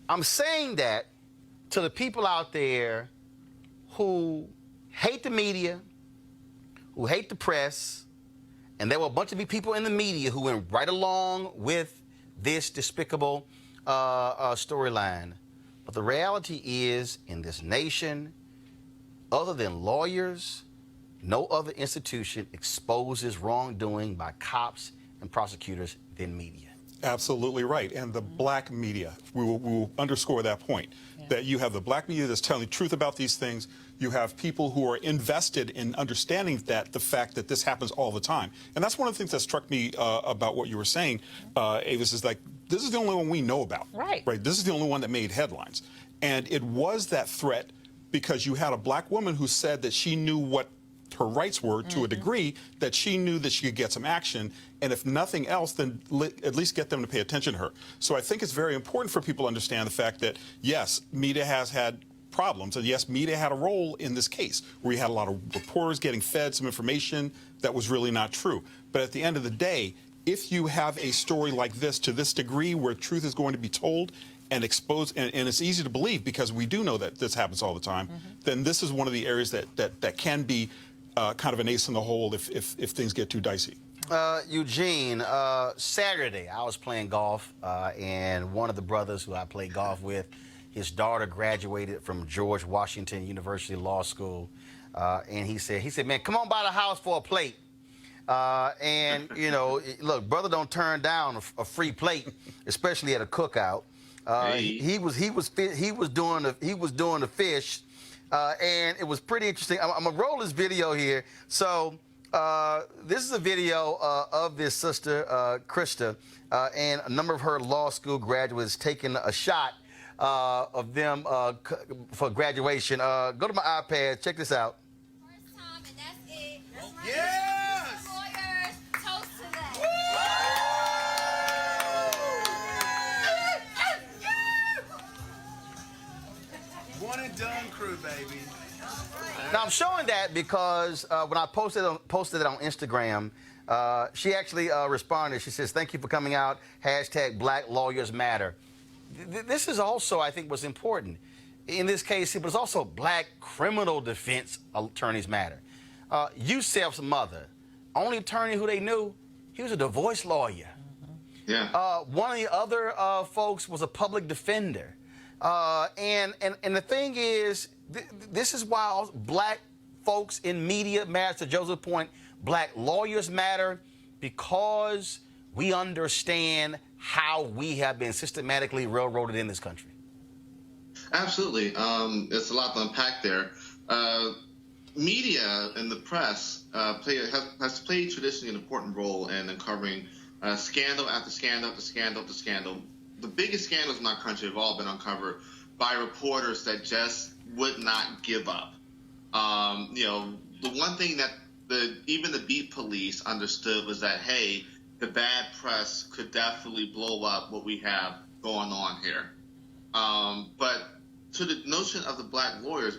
I'm saying that to the people out there who hate the media, who hate the press, and there were a bunch of people in the media who went right along with this despicable storyline. But the reality is, in this nation, other than lawyers, no other institution exposes wrongdoing by cops and prosecutors than media. Absolutely right. And the black media, we will underscore that point, that you have the black media that's telling the truth about these things. You have people who are invested in understanding the fact that this happens all the time. And that's one of the things that struck me about what you were saying, Avis, is like, this is the only one we know about. Right. This is the only one that made headlines. And it was that threat because you had a black woman who said that she knew what her rights were to a degree, that she knew that she could get some action, and if nothing else, then at least get them to pay attention to her. So I think it's very important for people to understand the fact that, yes, media has had problems, and yes, media had a role in this case, where you had a lot of reporters getting fed some information that was really not true. But at the end of the day, if you have a story like this to this degree where truth is going to be told and exposed, and it's easy to believe because we do know that this happens all the time, then this is one of the areas that can be kind of an ace in the hole if things get too dicey. Eugene, Saturday I was playing golf, and one of the brothers who I play golf with, his daughter graduated from George Washington University Law School, and he said, man, come on by the house for a plate. And you know, look, brother don't turn down a free plate, especially at a cookout. He was doing the fish, and it was pretty interesting. I'm gonna roll this video here. So this is a video of this sister, Krista, and a number of her law school graduates taking a shot of them for graduation. Go to my iPad. Check this out. First time, and that's it. Yes! Lawyers, toast to that. One and done crew, baby. Now I'm showing that because when I posted it on Instagram, she actually responded. She says, "Thank you for coming out. # Black Lawyers Matter." This is also, I think, what's important. In this case, it was also Black criminal defense attorneys matter. Yusef's mother, only attorney who they knew, he was a divorce lawyer. Yeah. One of the other folks was a public defender. And the thing is, this is why Black folks in media matter. To Joseph's point, Black lawyers matter because we understand how we have been systematically railroaded in this country. Absolutely. It's a lot to unpack there. Media and the press has played traditionally an important role in uncovering scandal after scandal after scandal after scandal. The biggest scandals in our country have all been uncovered by reporters that just would not give up. You know, the one thing that even the beat police understood was that, hey, the bad press could definitely blow up what we have going on here. But to the notion of the Black lawyers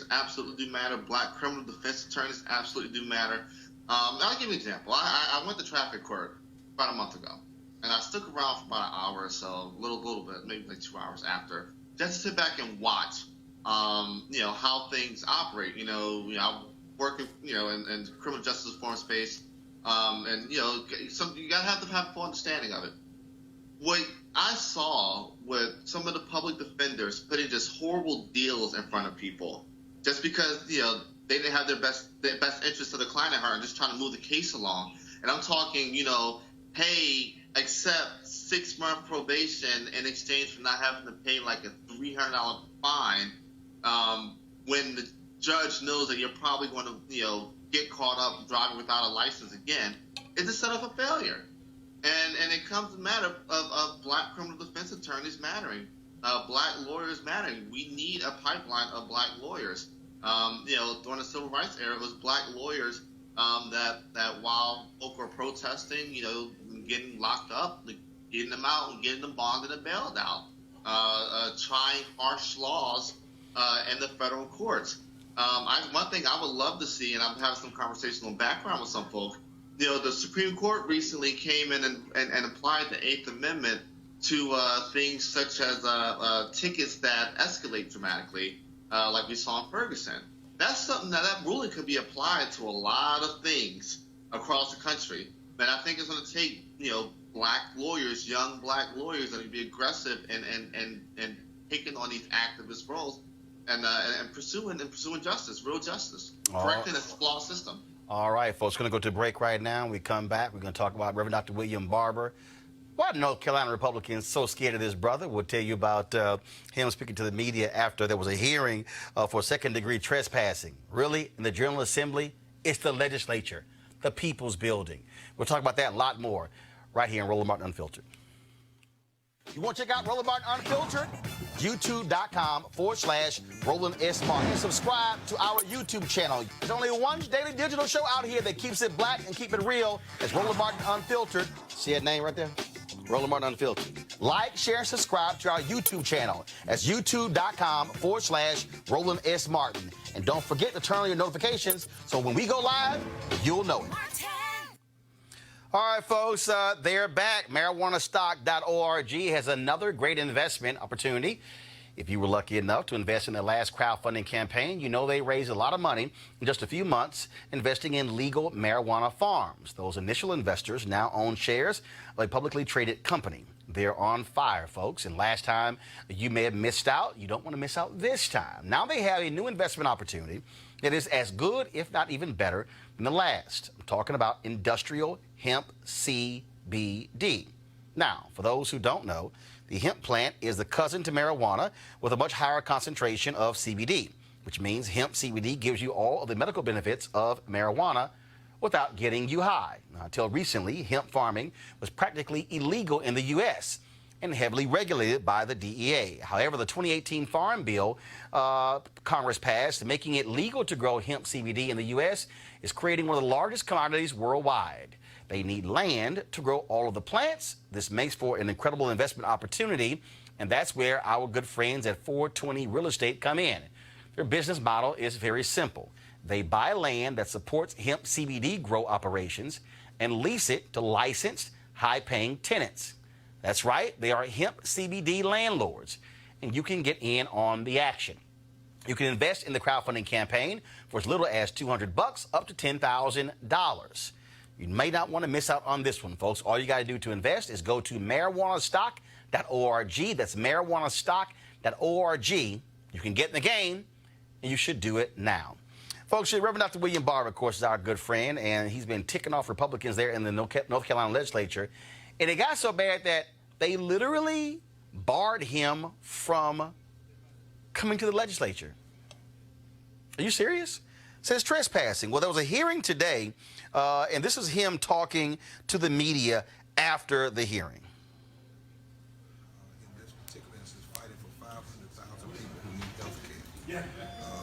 absolutely do matter. Black criminal defense attorneys absolutely do matter. I'll give you an example. I went to traffic court about a month ago, and I stuck around for about an hour or so, a little bit, maybe like 2 hours after, just to sit back and watch, you know, how things operate. You know, I'm working, you know, in criminal justice reform space, and you know, you gotta have a full understanding of it. What I saw with some of the public defenders putting just horrible deals in front of people, just because, you know, they didn't have their best interest of the client at heart and just trying to move the case along. And I'm talking, you know, hey, accept 6-month probation in exchange for not having to pay like a $300 fine, when the judge knows that you're probably going to, you know, get caught up driving without a license again. It's a setup for failure. And it comes to the matter of Black criminal defense attorneys mattering, Black lawyers mattering. We need a pipeline of Black lawyers. You know, during the civil rights era, it was Black lawyers that while folk were protesting, you know, getting locked up, getting them out and getting them bonded and bailed out, trying harsh laws in the federal courts. One thing I would love to see, and I'm having some conversational background with some folk, you know, the Supreme Court recently came in and applied the 8th Amendment to things such as tickets that escalate dramatically, like we saw in Ferguson. That's something that ruling could be applied to a lot of things across the country. And I think it's going to take, you know, Black lawyers, young Black lawyers, that can be aggressive and taking on these activist roles and pursuing justice, real justice, correcting a flawed system. All right, folks, going to go to break right now. When we come back, we're going to talk about Reverend Dr. William Barber. Why are North Carolina Republicans so scared of this brother? We'll tell you about him speaking to the media after there was a hearing for second-degree trespassing. Really, in the General Assembly, it's the legislature, the people's building. We'll talk about that and a lot more right here in Roland Martin Unfiltered. You want to check out Roland Martin Unfiltered? YouTube.com/Roland S. Martin. And subscribe to our YouTube channel. There's only one daily digital show out here that keeps it black and keep it real. It's Roland Martin Unfiltered. See that name right there? Roland Martin Unfiltered. Like, share, and subscribe to our YouTube channel. That's YouTube.com/Roland S. Martin. And don't forget to turn on your notifications so when we go live, you'll know it. All right, folks, they're back. MarijuanaStock.org has another great investment opportunity. If you were lucky enough to invest in their last crowdfunding campaign, you know they raised a lot of money in just a few months investing in legal marijuana farms. Those initial investors now own shares of a publicly traded company. They're on fire, folks, and last time you may have missed out. You don't want to miss out this time. Now they have a new investment opportunity that is as good, if not even better, than the last. I'm talking about industrial hemp CBD. Now, for those who don't know, the hemp plant is the cousin to marijuana with a much higher concentration of CBD, which means hemp CBD gives you all of the medical benefits of marijuana without getting you high. Now, until recently, hemp farming was practically illegal in the U.S. and heavily regulated by the DEA. However, the 2018 Farm Bill Congress passed, making it legal to grow hemp CBD in the U.S., is creating one of the largest commodities worldwide. They need land to grow all of the plants. This makes for an incredible investment opportunity, and that's where our good friends at 420 Real Estate come in. Their business model is very simple. They buy land that supports hemp CBD grow operations and lease it to licensed, high-paying tenants. That's right, they are hemp CBD landlords, and you can get in on the action. You can invest in the crowdfunding campaign for as little as $200 up to $10,000. You may not want to miss out on this one, folks. All you got to do to invest is go to marijuanastock.org. That's marijuanastock.org. You can get in the game, and you should do it now. Folks, Reverend Dr. William Barber, of course, is our good friend, and he's been ticking off Republicans there in the North Carolina legislature. And it got so bad that they literally barred him from coming to the legislature. Are you serious? It says trespassing. Well, there was a hearing today, and this is him talking to the media after the hearing. In this particular instance, fighting for 500,000 people who need health care.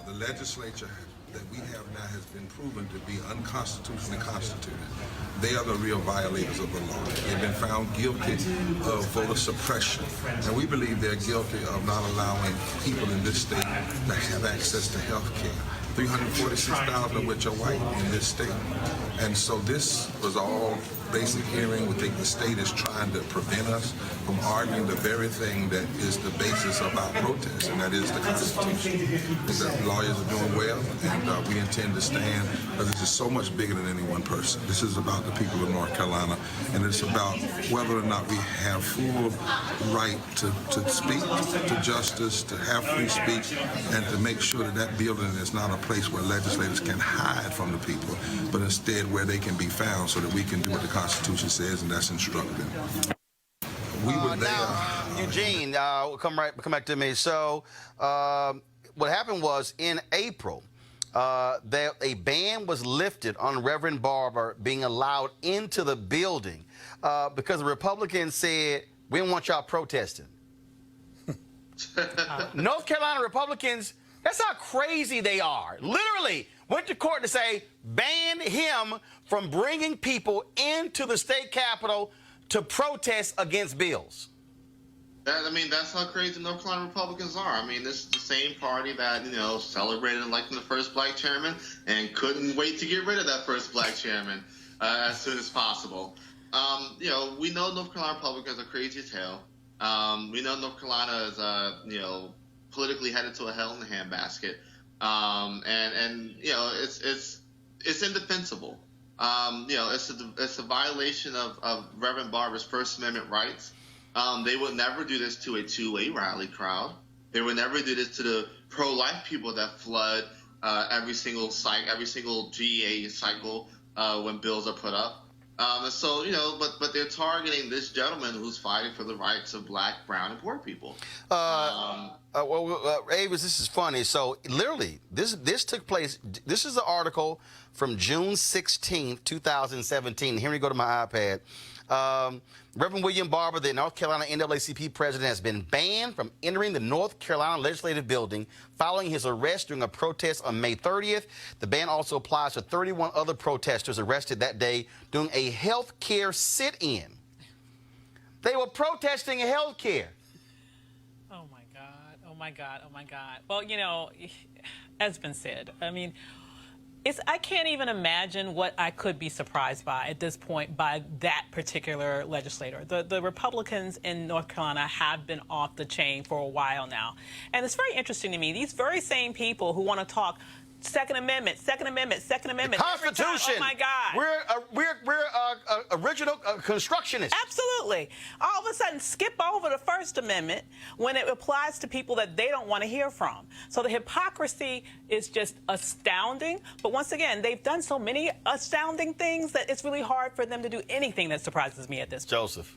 The legislature that we have now has been proven to be unconstitutionally constituted. They are the real violators of the law. They've been found guilty of voter suppression. And we believe they're guilty of not allowing people in this state to have access to health care. 346,000 of which are white in this state. And so this was all basic hearing. We think the state is trying to prevent us from arguing the very thing that is the basis of our protest, and that is the Constitution. The lawyers are doing well, and we intend to stand, because this is so much bigger than any one person. This is about the people of North Carolina, and it's about whether or not we have full right to speak, to justice, to have free speech, and to make sure that that building is not a place where legislators can hide from the people, but instead where they can be found so that we can do what the Constitution says, and that's instructive. We were there. Now, Eugene, come back to me. So what happened was in April, a ban was lifted on Reverend Barber being allowed into the building because the Republicans said, we don't want y'all protesting. North Carolina Republicans, that's how crazy they are. Literally went to court to say, ban him from bringing people into the state capitol to protest against bills. That's how crazy North Carolina Republicans are. This is the same party that, celebrated electing the first black chairman and couldn't wait to get rid of that first black chairman as soon as possible. We know North Carolina Republicans are crazy as hell. We know North Carolina is, politically headed to a hell in the handbasket. It's indefensible. It's a violation of Reverend Barber's First Amendment rights. They would never do this to a two-way rally crowd. They would never do this to the pro-life people that flood every single GA cycle when bills are put up. But they're targeting this gentleman who's fighting for the rights of black, brown, and poor people. Avis, this is funny. So literally, this took place. This is the article from June 16th, 2017. Here we go to my iPad. Reverend William Barber, the North Carolina NAACP president, has been banned from entering the North Carolina Legislative Building following his arrest during a protest on May 30th. The ban also applies to 31 other protesters arrested that day during a health care sit-in. They were protesting health care. Oh, my God. Oh, my God. Oh, my God. Well, as been said, I can't even imagine what I could be surprised by at this point by that particular legislator. The Republicans in North Carolina have been off the chain for a while now. And it's very interesting to me. These very same people who want to talk Second Amendment, Second Amendment, Second Amendment. Constitution. Oh, my God. We're original constructionists. Absolutely. All of a sudden, skip over the First Amendment when it applies to people that they don't want to hear from. So the hypocrisy is just astounding. But once again, they've done so many astounding things that it's really hard for them to do anything that surprises me at this point. Joseph.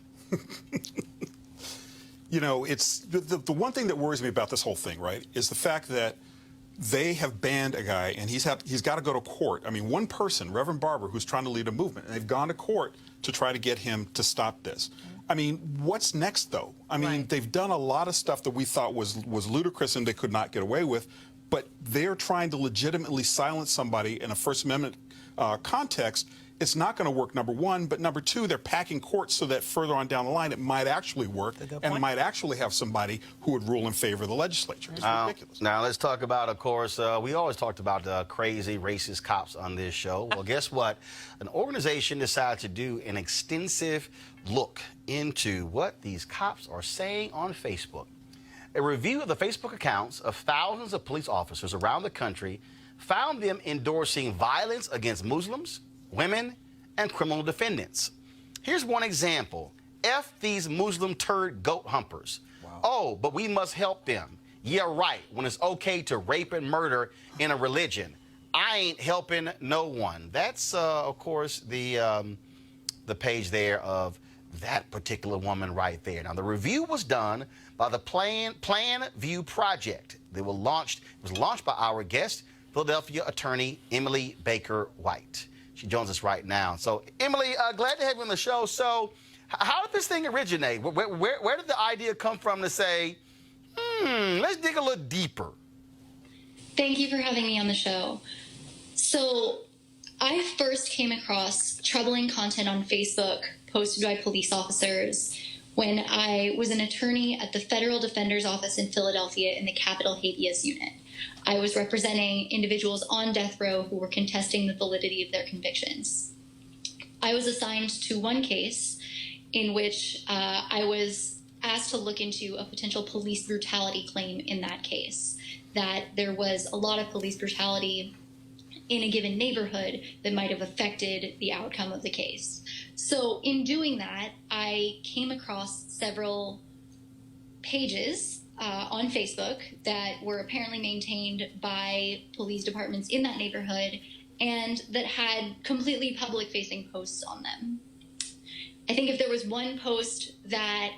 You know, it's the one thing that worries me about this whole thing, right, is the fact that they have banned a guy, and he's got to go to court. I mean, one person, Reverend Barber, who's trying to lead a movement, and they've gone to court to try to get him to stop this. I mean, what's next, though? I mean, they've done a lot of stuff that we thought was ludicrous and they could not get away with, but they're trying to legitimately silence somebody in a First Amendment context. It's not going to work, number one, but number two, they're packing courts so that further on down the line it might actually work and it might actually have somebody who would rule in favor of the legislature. It's ridiculous. Now, let's talk about, of course, we always talked about crazy racist cops on this show. Well, guess what? An organization decided to do an extensive look into what these cops are saying on Facebook. A review of the Facebook accounts of thousands of police officers around the country found them endorsing violence against Muslims, women, and criminal defendants. Here's one example. F these Muslim turd goat humpers. Wow. Oh, but we must help them. Yeah, right, when it's okay to rape and murder in a religion. I ain't helping no one. That's, of course, the page there of that particular woman right there. Now, the review was done by the Plan View Project. It was launched by our guest, Philadelphia attorney Emily Baker White. She joins us right now. So, Emily, glad to have you on the show. So, how did this thing originate? Where did the idea come from to say, let's dig a little deeper? Thank you for having me on the show. So, I first came across troubling content on Facebook posted by police officers when I was an attorney at the Federal Defender's Office in Philadelphia in the Capital Habeas Unit. I was representing individuals on death row who were contesting the validity of their convictions. I was assigned to one case in which I was asked to look into a potential police brutality claim in that case, that there was a lot of police brutality in a given neighborhood that might have affected the outcome of the case. So in doing that, I came across several pages on Facebook that were apparently maintained by police departments in that neighborhood and that had completely public-facing posts on them. I think if there was one post that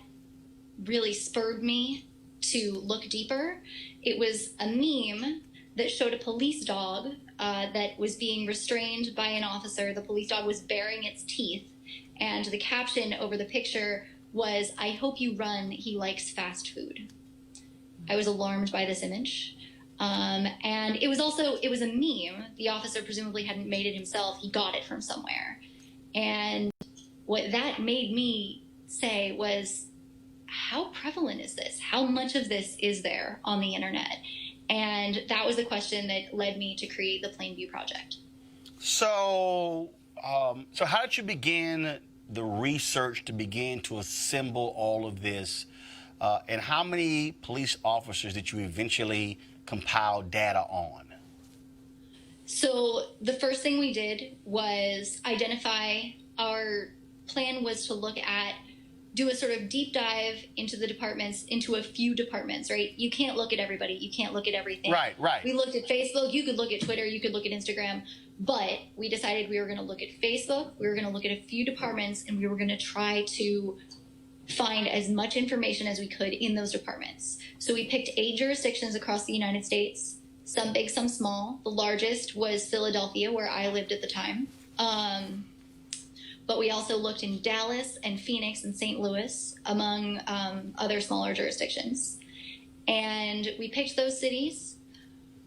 really spurred me to look deeper, it was a meme that showed a police dog that was being restrained by an officer. The police dog was baring its teeth, and the caption over the picture was, "I hope you run, he likes fast food." I was alarmed by this image. And it was a meme. The officer presumably hadn't made it himself. He got it from somewhere. And what that made me say was, how prevalent is this? How much of this is there on the internet? And that was the question that led me to create the Plainview Project. So how did you begin the research to begin to assemble all of this? And how many police officers did you eventually compile data on? So the first thing we did was identify. Our plan was to do a sort of deep dive into the departments, into a few departments, right? You can't look at everybody. You can't look at everything. Right. We looked at Facebook. You could look at Twitter. You could look at Instagram. But we decided we were going to look at Facebook. We were going to look at a few departments, and we were going to try to find as much information as we could in those departments. So we picked 8 jurisdictions across the United States, some big, some small. The largest was Philadelphia, where I lived at the time. But we also looked in Dallas and Phoenix and St. Louis, among other smaller jurisdictions. And we picked those cities.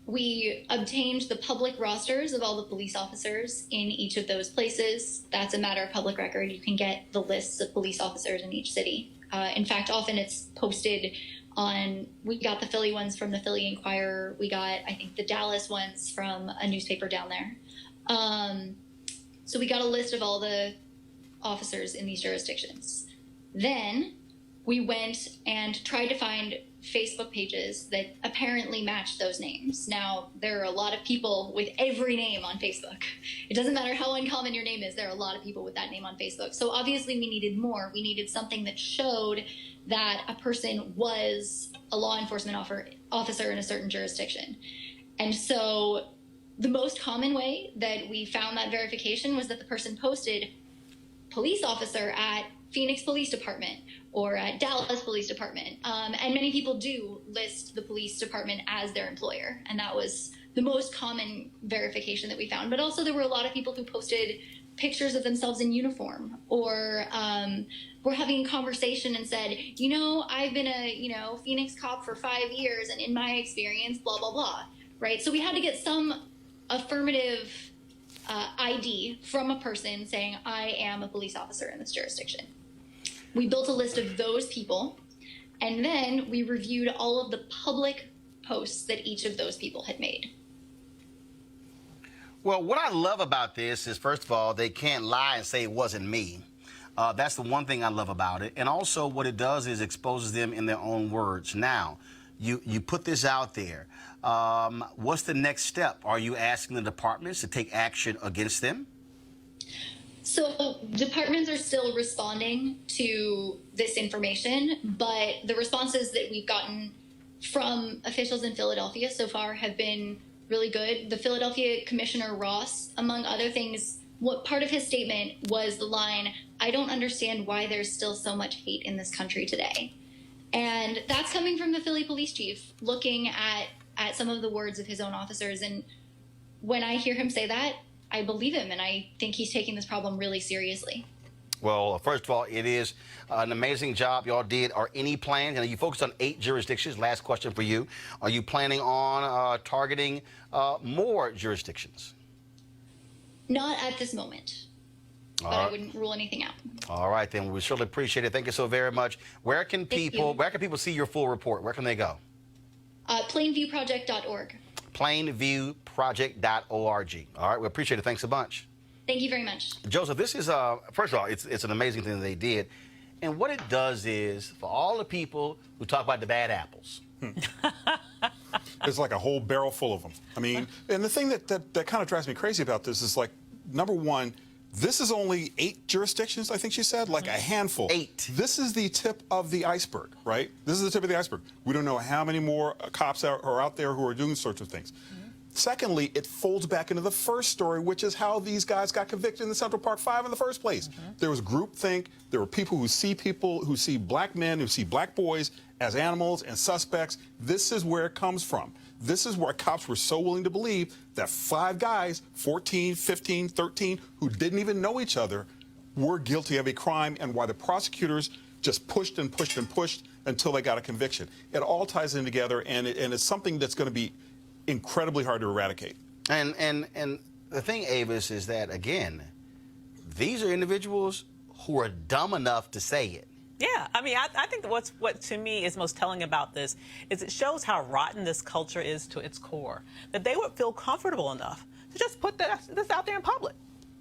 We obtained the public rosters of all the police officers in each of those places. That's a matter of public record. You can get the lists of police officers in each city. In fact, often it's posted on, we got the Philly ones from the Philly Inquirer. We got, I think, the Dallas ones from a newspaper down there. So we got a list of all the officers in these jurisdictions. Then we went and tried to find Facebook pages that apparently matched those names. Now, there are a lot of people with every name on Facebook. It doesn't matter how uncommon your name is, there are a lot of people with that name on Facebook. So obviously we needed more. We needed something that showed that a person was a law enforcement officer in a certain jurisdiction. And so the most common way that we found that verification was that the person posted police officer at Phoenix Police Department or at Dallas Police Department. And many people do list the police department as their employer. And that was the most common verification that we found. But also there were a lot of people who posted pictures of themselves in uniform or were having a conversation and said, you know, I've been a, Phoenix cop for 5 years and in my experience, blah, blah, blah, right? So we had to get some affirmative ID from a person saying, I am a police officer in this jurisdiction. We built a list of those people, and then we reviewed all of the public posts that each of those people had made. Well, what I love about this is, first of all, they can't lie and say it wasn't me. That's the one thing I love about it. And also what it does is exposes them in their own words. Now, you put this out there. What's the next step? Are you asking the departments to take action against them? So departments are still responding to this information, but the responses that we've gotten from officials in Philadelphia so far have been really good. The Philadelphia Commissioner Ross, among other things, what part of his statement was the line, I don't understand why there's still so much hate in this country today. And that's coming from the Philly police chief looking at some of the words of his own officers. And when I hear him say that, I believe him, and I think he's taking this problem really seriously. Well, first of all, it is an amazing job y'all did. Are any plans, you focused on 8 jurisdictions. Last question for you. Are you planning on targeting more jurisdictions? Not at this moment, but I wouldn't rule anything out. All right, then. We certainly appreciate it. Thank you so very much. Where can people see your full report? Where can they go? Plainviewproject.org. Plainviewproject.org. All right, we appreciate it. Thanks a bunch. Thank you very much. Joseph, this is, first of all, it's an amazing thing that they did. And what it does is, for all the people who talk about the bad apples. There's like a whole barrel full of them. I mean, and the thing that kind of drives me crazy about this is, like, number one, this is only 8 jurisdictions, I think she said, like a handful. 8. This is the tip of the iceberg, right? This is the tip of the iceberg. We don't know how many more cops are out there who are doing sorts of things. Secondly, it folds back into the first story, which is how these guys got convicted in the Central Park 5 in the first place. There was groupthink. There were people who see black men, who see black boys as animals and suspects. This is where it comes from. This is where cops were so willing to believe that 5 guys, 14, 15, 13, who didn't even know each other, were guilty of a crime, and why the prosecutors just pushed and pushed and pushed until they got a conviction. It all ties in together, and it's something that's going to be incredibly hard to eradicate. And the thing, Avis, is that, again, these are individuals who are dumb enough to say it. Yeah, I mean, I think what to me is most telling about this is it shows how rotten this culture is to its core, that they would feel comfortable enough to just put this out there in public.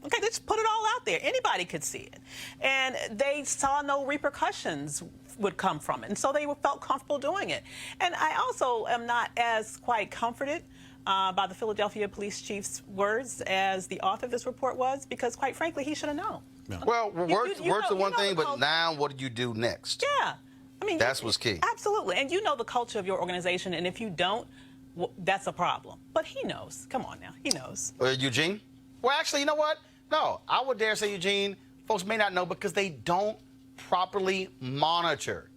Okay, they just put it all out there. Anybody could see it. And they saw no repercussions would come from it. And so they felt comfortable doing it. And I also am not as quite comforted by the Philadelphia police chief's words as the author of this report was, because quite frankly, he should have known. Yeah. Well, words are one thing, but now what do you do next? Yeah. I mean, that's what's key. Absolutely. And you know the culture of your organization, and if you don't, well, that's a problem. But he knows. Come on now. He knows. Eugene? Well, actually, you know what? No, I would dare say, Eugene, folks may not know because they don't properly monitor.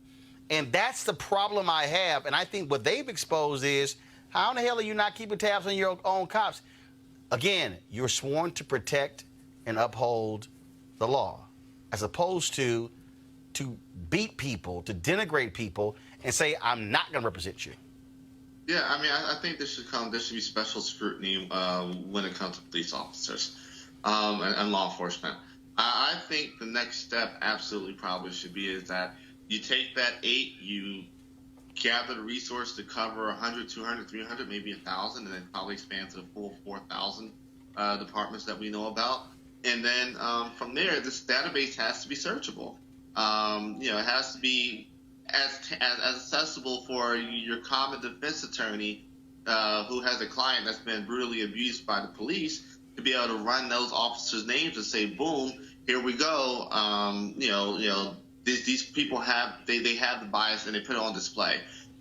And that's the problem I have. And I think what they've exposed is, how in the hell are you not keeping tabs on your own cops? Again, you're sworn to protect and uphold the law, as opposed to beat people, to denigrate people, and say, I'm not going to represent you. Yeah, I mean, I think there should be special scrutiny when it comes to police officers and law enforcement. I think the next step absolutely probably should be is that you take that 8, you gather the resource to cover 100, 200, 300, maybe 1,000, and then probably expand to the full 4,000 departments that we know about. And then from there, this database has to be searchable. It has to be as accessible for your common defense attorney who has a client that's been brutally abused by the police to be able to run those officers' names and say, boom, here we go. These people have they have the bias and they put it on display.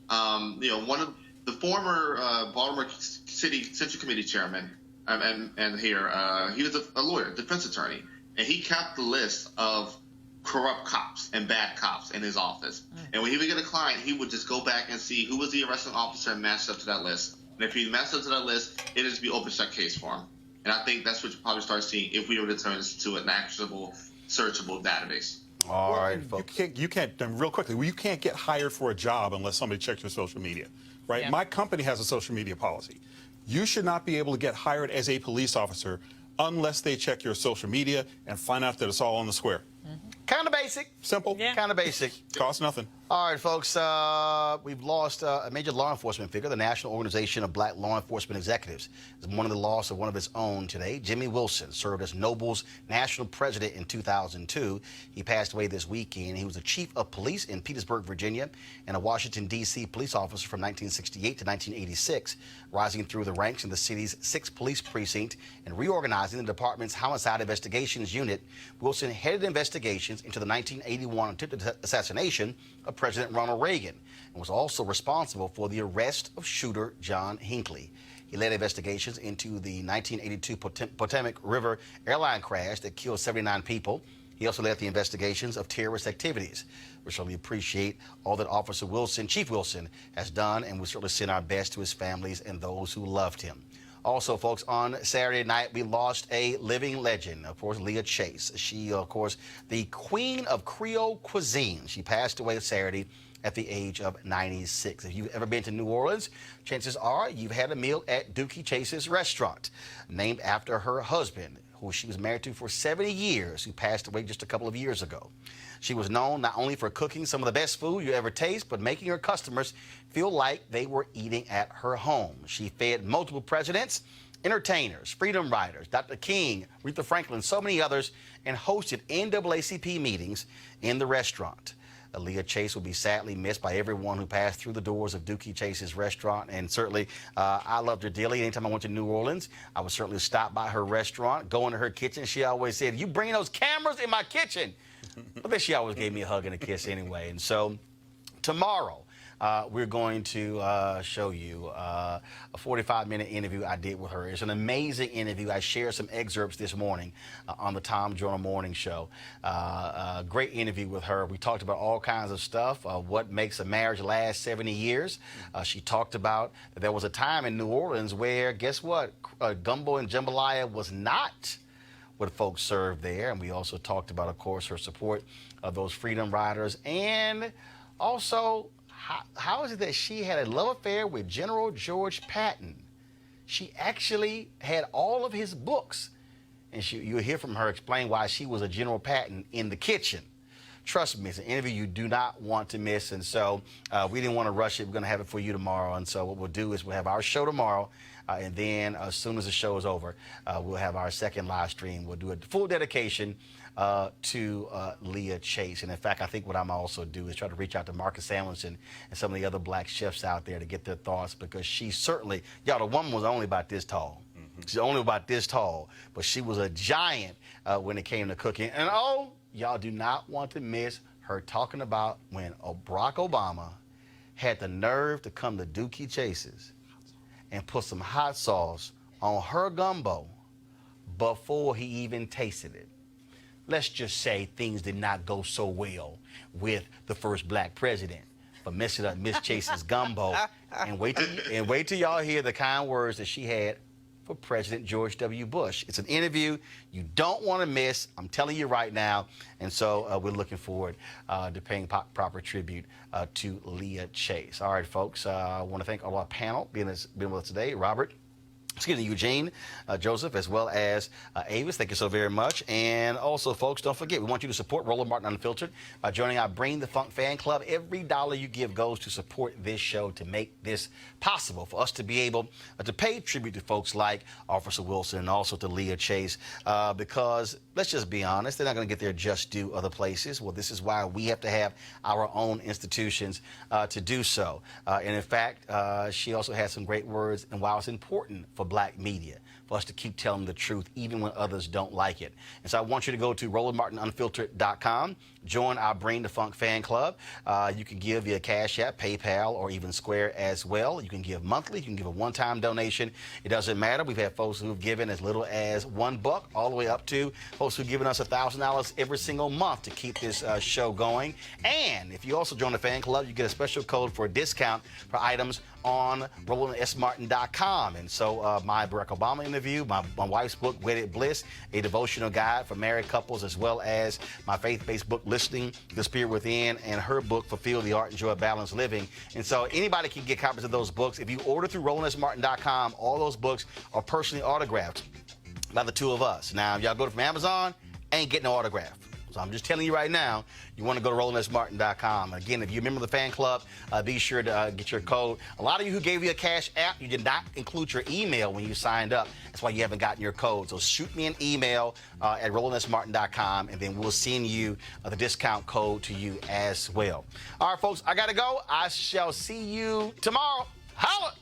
One of the former Baltimore City Central Committee chairman and here he was a lawyer, defense attorney, and he kept the list of corrupt cops and bad cops in his office. And when he would get a client, he would just go back and see who was the arresting officer and match up to that list. And if he matched up to that list, it is be open shut case for him. And I think that's what you'll probably start seeing if we were to turn this to an actionable, searchable database. All right, folks. You can't, real quickly, you can't get hired for a job unless somebody checks your social media, right? Yeah. My company has a social media policy. You should not be able to get hired as a police officer unless they check your social media and find out that it's all on the square. Kind of basic. Simple. Yeah. Kind of basic. Costs nothing. All right, folks, we've lost a major law enforcement figure. The National Organization of Black Law Enforcement Executives is mourning the loss of one of its own today. Jimmy Wilson served as Noble's national president in 2002. He passed away this weekend. He was the chief of police in Petersburg, Virginia, and a Washington, D.C. police officer from 1968 to 1986, rising through the ranks in the city's 6th police precinct and reorganizing the department's homicide investigations unit. Wilson headed investigations into the 1981 attempted assassination of President Ronald Reagan and was also responsible for the arrest of shooter John Hinckley. He led investigations into the 1982 Potomac River airline crash that killed 79 people. He also led the investigations of terrorist activities. We certainly appreciate all that Officer Wilson, Chief Wilson, has done, and we certainly send our best to his families and those who loved him. Also, folks, on Saturday night, we lost a living legend, of course, Leah Chase. She, of course, the queen of Creole cuisine. She passed away Saturday at the age of 96. If you've ever been to New Orleans, chances are you've had a meal at Dookie Chase's restaurant, named after her husband, who she was married to for 70 years, who passed away just a couple of years ago. She was known not only for cooking some of the best food you ever taste, but making her customers feel like they were eating at her home. She fed multiple presidents, entertainers, freedom riders, Dr. King, Aretha Franklin, so many others, and hosted NAACP meetings in the restaurant. Leah Chase will be sadly missed by everyone who passed through the doors of Dookie Chase's restaurant, and certainly I loved her dearly. Anytime I went to New Orleans, I would certainly stop by her restaurant, go into her kitchen. She always said, "You bring those cameras in my kitchen." But then she always gave me a hug and a kiss anyway. And so tomorrow, we're going to show you a 45-minute interview I did with her. It's an amazing interview. I shared some excerpts this morning on the Tom Joyner Morning Show. Great interview with her. We talked about all kinds of stuff, what makes a marriage last 70 years. She talked about that there was a time in New Orleans where, guess what, gumbo and jambalaya was not what folks served there. And we also talked about, of course, her support of those freedom riders, and also how is it that she had a love affair with General George Patton? She actually had all of his books, and you'll hear from her explain why she was a General Patton in the kitchen. Trust me, it's an interview you do not want to miss, and so we didn't want to rush it. We're going to have it for you tomorrow, and so what we'll do is we'll have our show tomorrow, and then as soon as the show is over, we'll have our second live stream. We'll do a full dedication to Leah Chase. And in fact, I think what I'm also do is try to reach out to Marcus Samuelson and some of the other black chefs out there to get their thoughts, because she certainly, y'all, the woman was only about this tall. She's only about this tall, but she was a giant when it came to cooking. And y'all do not want to miss her talking about when Barack Obama had the nerve to come to Dookie Chase's and put some hot sauce on her gumbo before he even tasted it. Let's just say things did not go so well with the first black president for messing up Miss Chase's gumbo. And wait till y'all hear the kind words that she had for President George W. Bush. It's an interview you don't want to miss. I'm telling you right now. And so we're looking forward to paying proper tribute to Leah Chase. All right, folks. I want to thank all our panel being with us today. Robert, excuse me, Eugene, Joseph, as well as Avis. Thank you so very much. And also, folks, don't forget, we want you to support Roland Martin Unfiltered by joining our Bring the Funk fan club. Every dollar you give goes to support this show, to make this possible for us to be able to pay tribute to folks like Officer Wilson and also to Leah Chase, because let's just be honest, they're not going to get their just due other places. Well, this is why we have to have our own institutions to do so. And in fact, she also has some great words, and why it's important for Black media, for us to keep telling the truth even when others don't like it. And so I want you to go to RolandMartinUnfiltered.com, join our Bring the Funk fan club. You can give via Cash App, PayPal, or even Square as well. You can give monthly. You can give a one-time donation. It doesn't matter. We've had folks who've given as little as $1 all the way up to folks who've given us $1,000 every single month to keep this show going. And if you also join the fan club, you get a special code for a discount for items on RolandSMartin.com. And so my Barack Obama interview, my wife's book, Wedded Bliss, a devotional guide for married couples, as well as my faith-based book, Listening to the Spirit Within, and her book, Fulfill the Art and Joy of Balanced Living. And so anybody can get copies of those books. If you order through RolandSMartin.com, all those books are personally autographed by the two of us. Now, if y'all go from Amazon, ain't getting no autograph. So I'm just telling you right now, you want to go to RolandSMartin.com. Again, if you're a member of the fan club, be sure to get your code. A lot of you who gave you a Cash App, you did not include your email when you signed up. That's why you haven't gotten your code. So shoot me an email at RolandSMartin.com, and then we'll send you the discount code to you as well. All right, folks, I got to go. I shall see you tomorrow. Holla!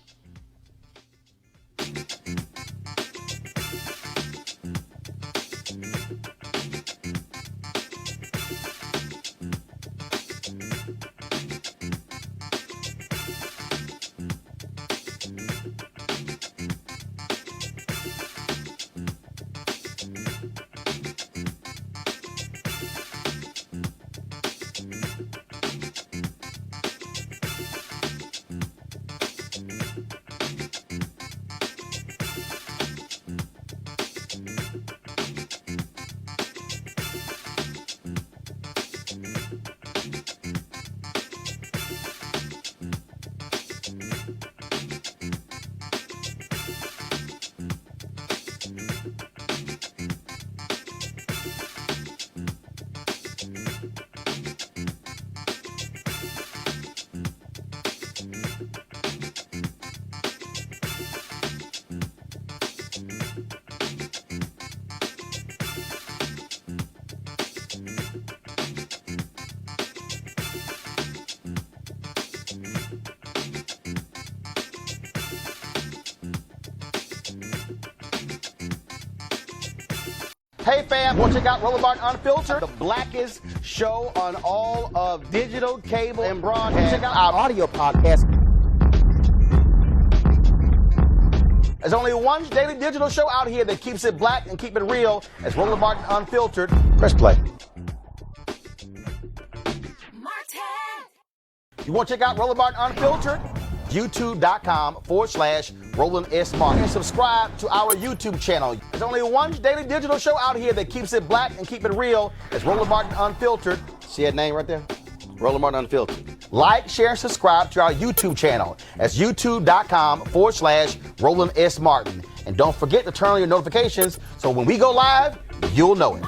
Hey fam, want to check out Roland Martin Unfiltered, the blackest show on all of digital, cable, and broadcast. Check out our audio podcast. There's only one daily digital show out here that keeps it black and keep it real. It's Roland Martin Unfiltered. Press play. You want to check out Roland Martin Unfiltered? YouTube.com/Roland S. Martin. And subscribe to our YouTube channel. There's only one daily digital show out here that keeps it black and keep it real. It's Roland Martin Unfiltered. See that name right there? Roland Martin Unfiltered. Like, share, and subscribe to our YouTube channel. That's YouTube.com/Roland S. Martin. And don't forget to turn on your notifications so when we go live, you'll know it.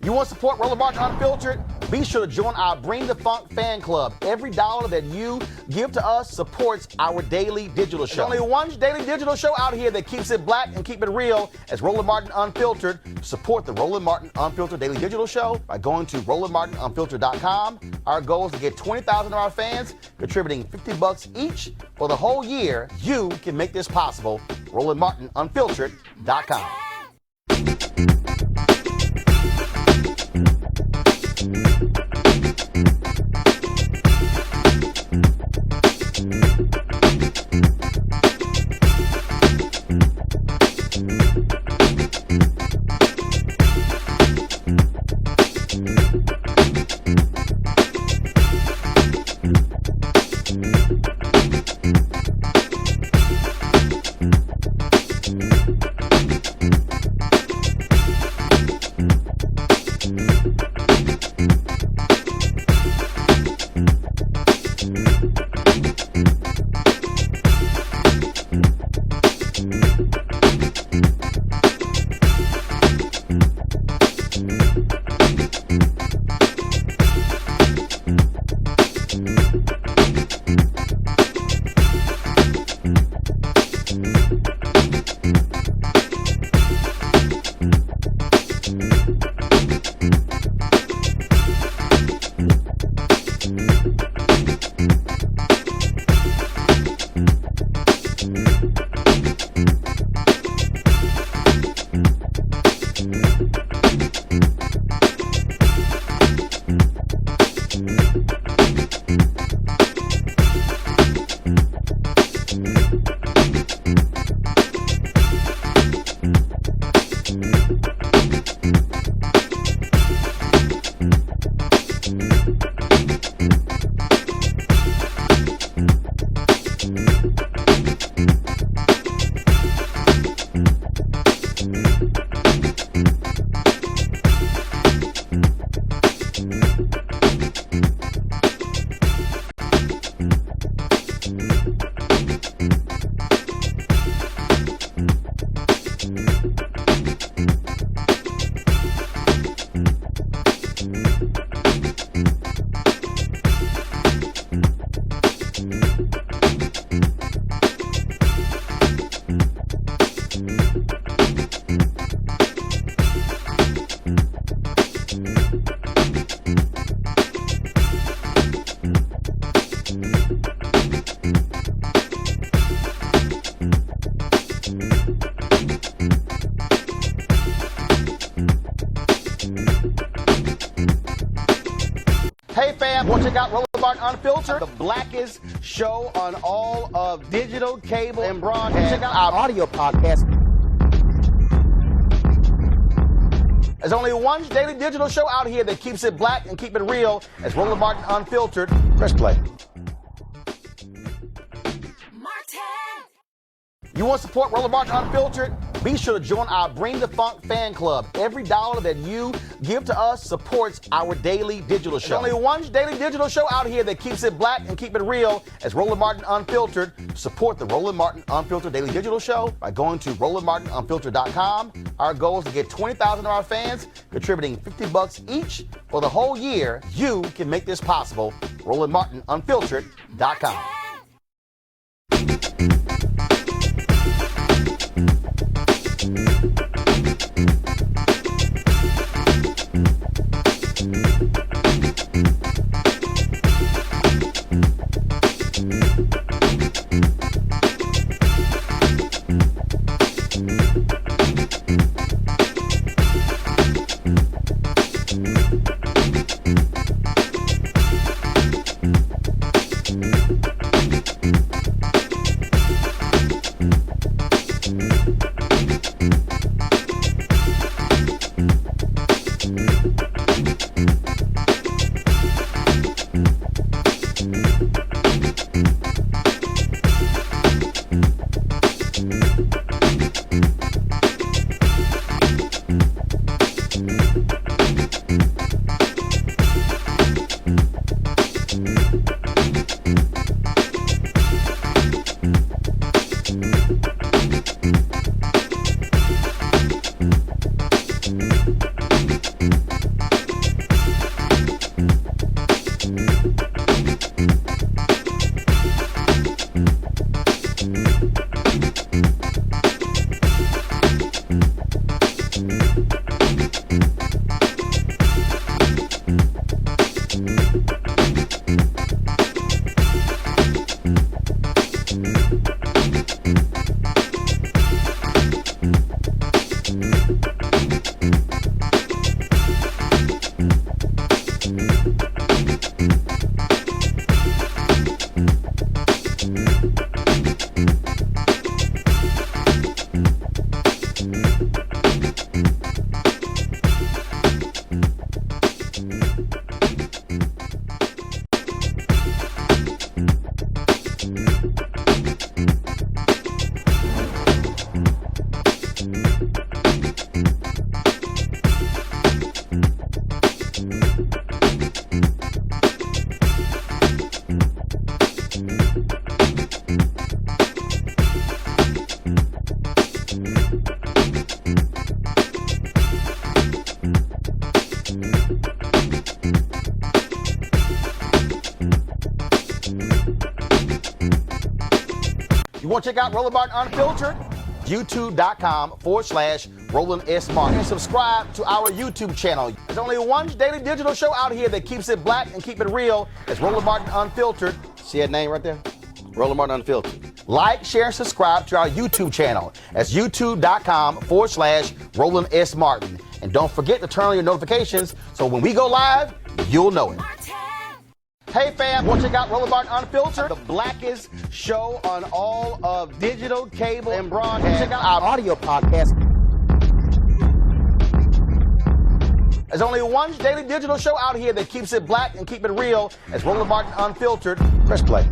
You want to support Roland Martin Unfiltered? Be sure to join our Bring the Funk fan club. Every dollar that you give to us supports our daily digital show. There's only one daily digital show out here that keeps it black and keep it real. It's Roland Martin Unfiltered. Support the Roland Martin Unfiltered daily digital show by going to RolandMartinUnfiltered.com. Our goal is to get 20,000 of our fans contributing $50 each for the whole year. You can make this possible. RolandMartinUnfiltered.com. Hey fam, want to check out Roland Martin Unfiltered, the blackest show on all of digital, cable, and broadcast. Check out our audio podcast. There's only one daily digital show out here that keeps it black and keep it real. It's Roland Martin Unfiltered. Press play. You want to support Roland Martin Unfiltered? Be sure to join our Bring the Funk fan club. Every dollar that you give to us supports our daily digital show. There's only one daily digital show out here that keeps it black and keep it real. It's Roland Martin Unfiltered. Support the Roland Martin Unfiltered daily digital show by going to RolandMartinUnfiltered.com. Our goal is to get 20,000 of our fans contributing $50 each for the whole year. You can make this possible. RolandMartinUnfiltered.com. You want to check out Roland Martin Unfiltered? YouTube.com/Roland S. Martin. And subscribe to our YouTube channel. There's only one daily digital show out here that keeps it black and keep it real. It's Roland Martin Unfiltered. See that name right there? Roland Martin Unfiltered. Like, share, and subscribe to our YouTube channel. That's YouTube.com/Roland S. Martin. And don't forget to turn on your notifications so when we go live, you'll know it. Hey fam, want to check out Roland Martin Unfiltered, the blackest show on all of digital, cable, and broadcast. Check out our audio podcast. There's only one daily digital show out here that keeps it black and keep it real. It's Roland Martin Unfiltered. Press play.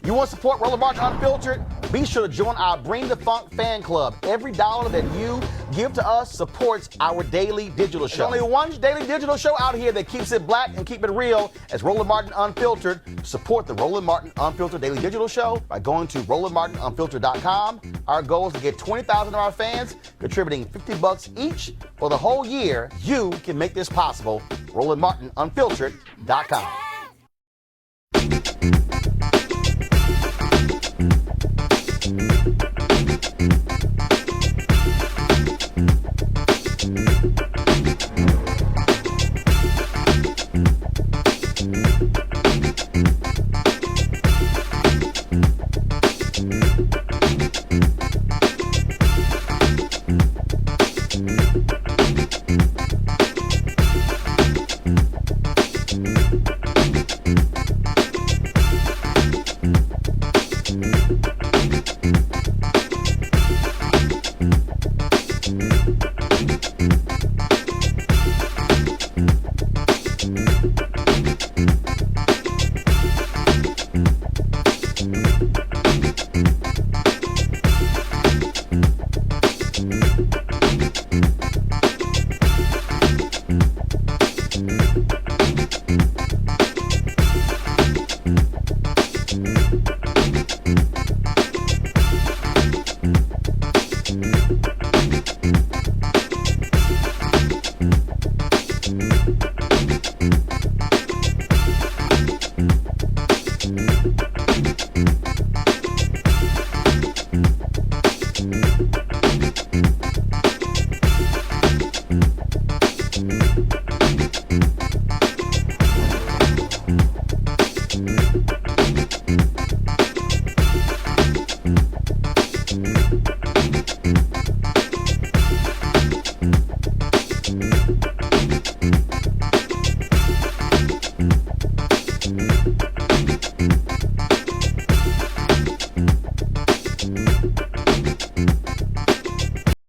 You want to support Roland Martin Unfiltered? Be sure to join our Bring the Funk fan club. Every dollar that you give to us supports our daily digital show. There's only one daily digital show out here that keeps it black and keep it real. It's Roland Martin Unfiltered. Support the Roland Martin Unfiltered daily digital show by going to RolandMartinUnfiltered.com. Our goal is to get 20,000 of our fans contributing $50 each for the whole year. You can make this possible. RolandMartinUnfiltered.com.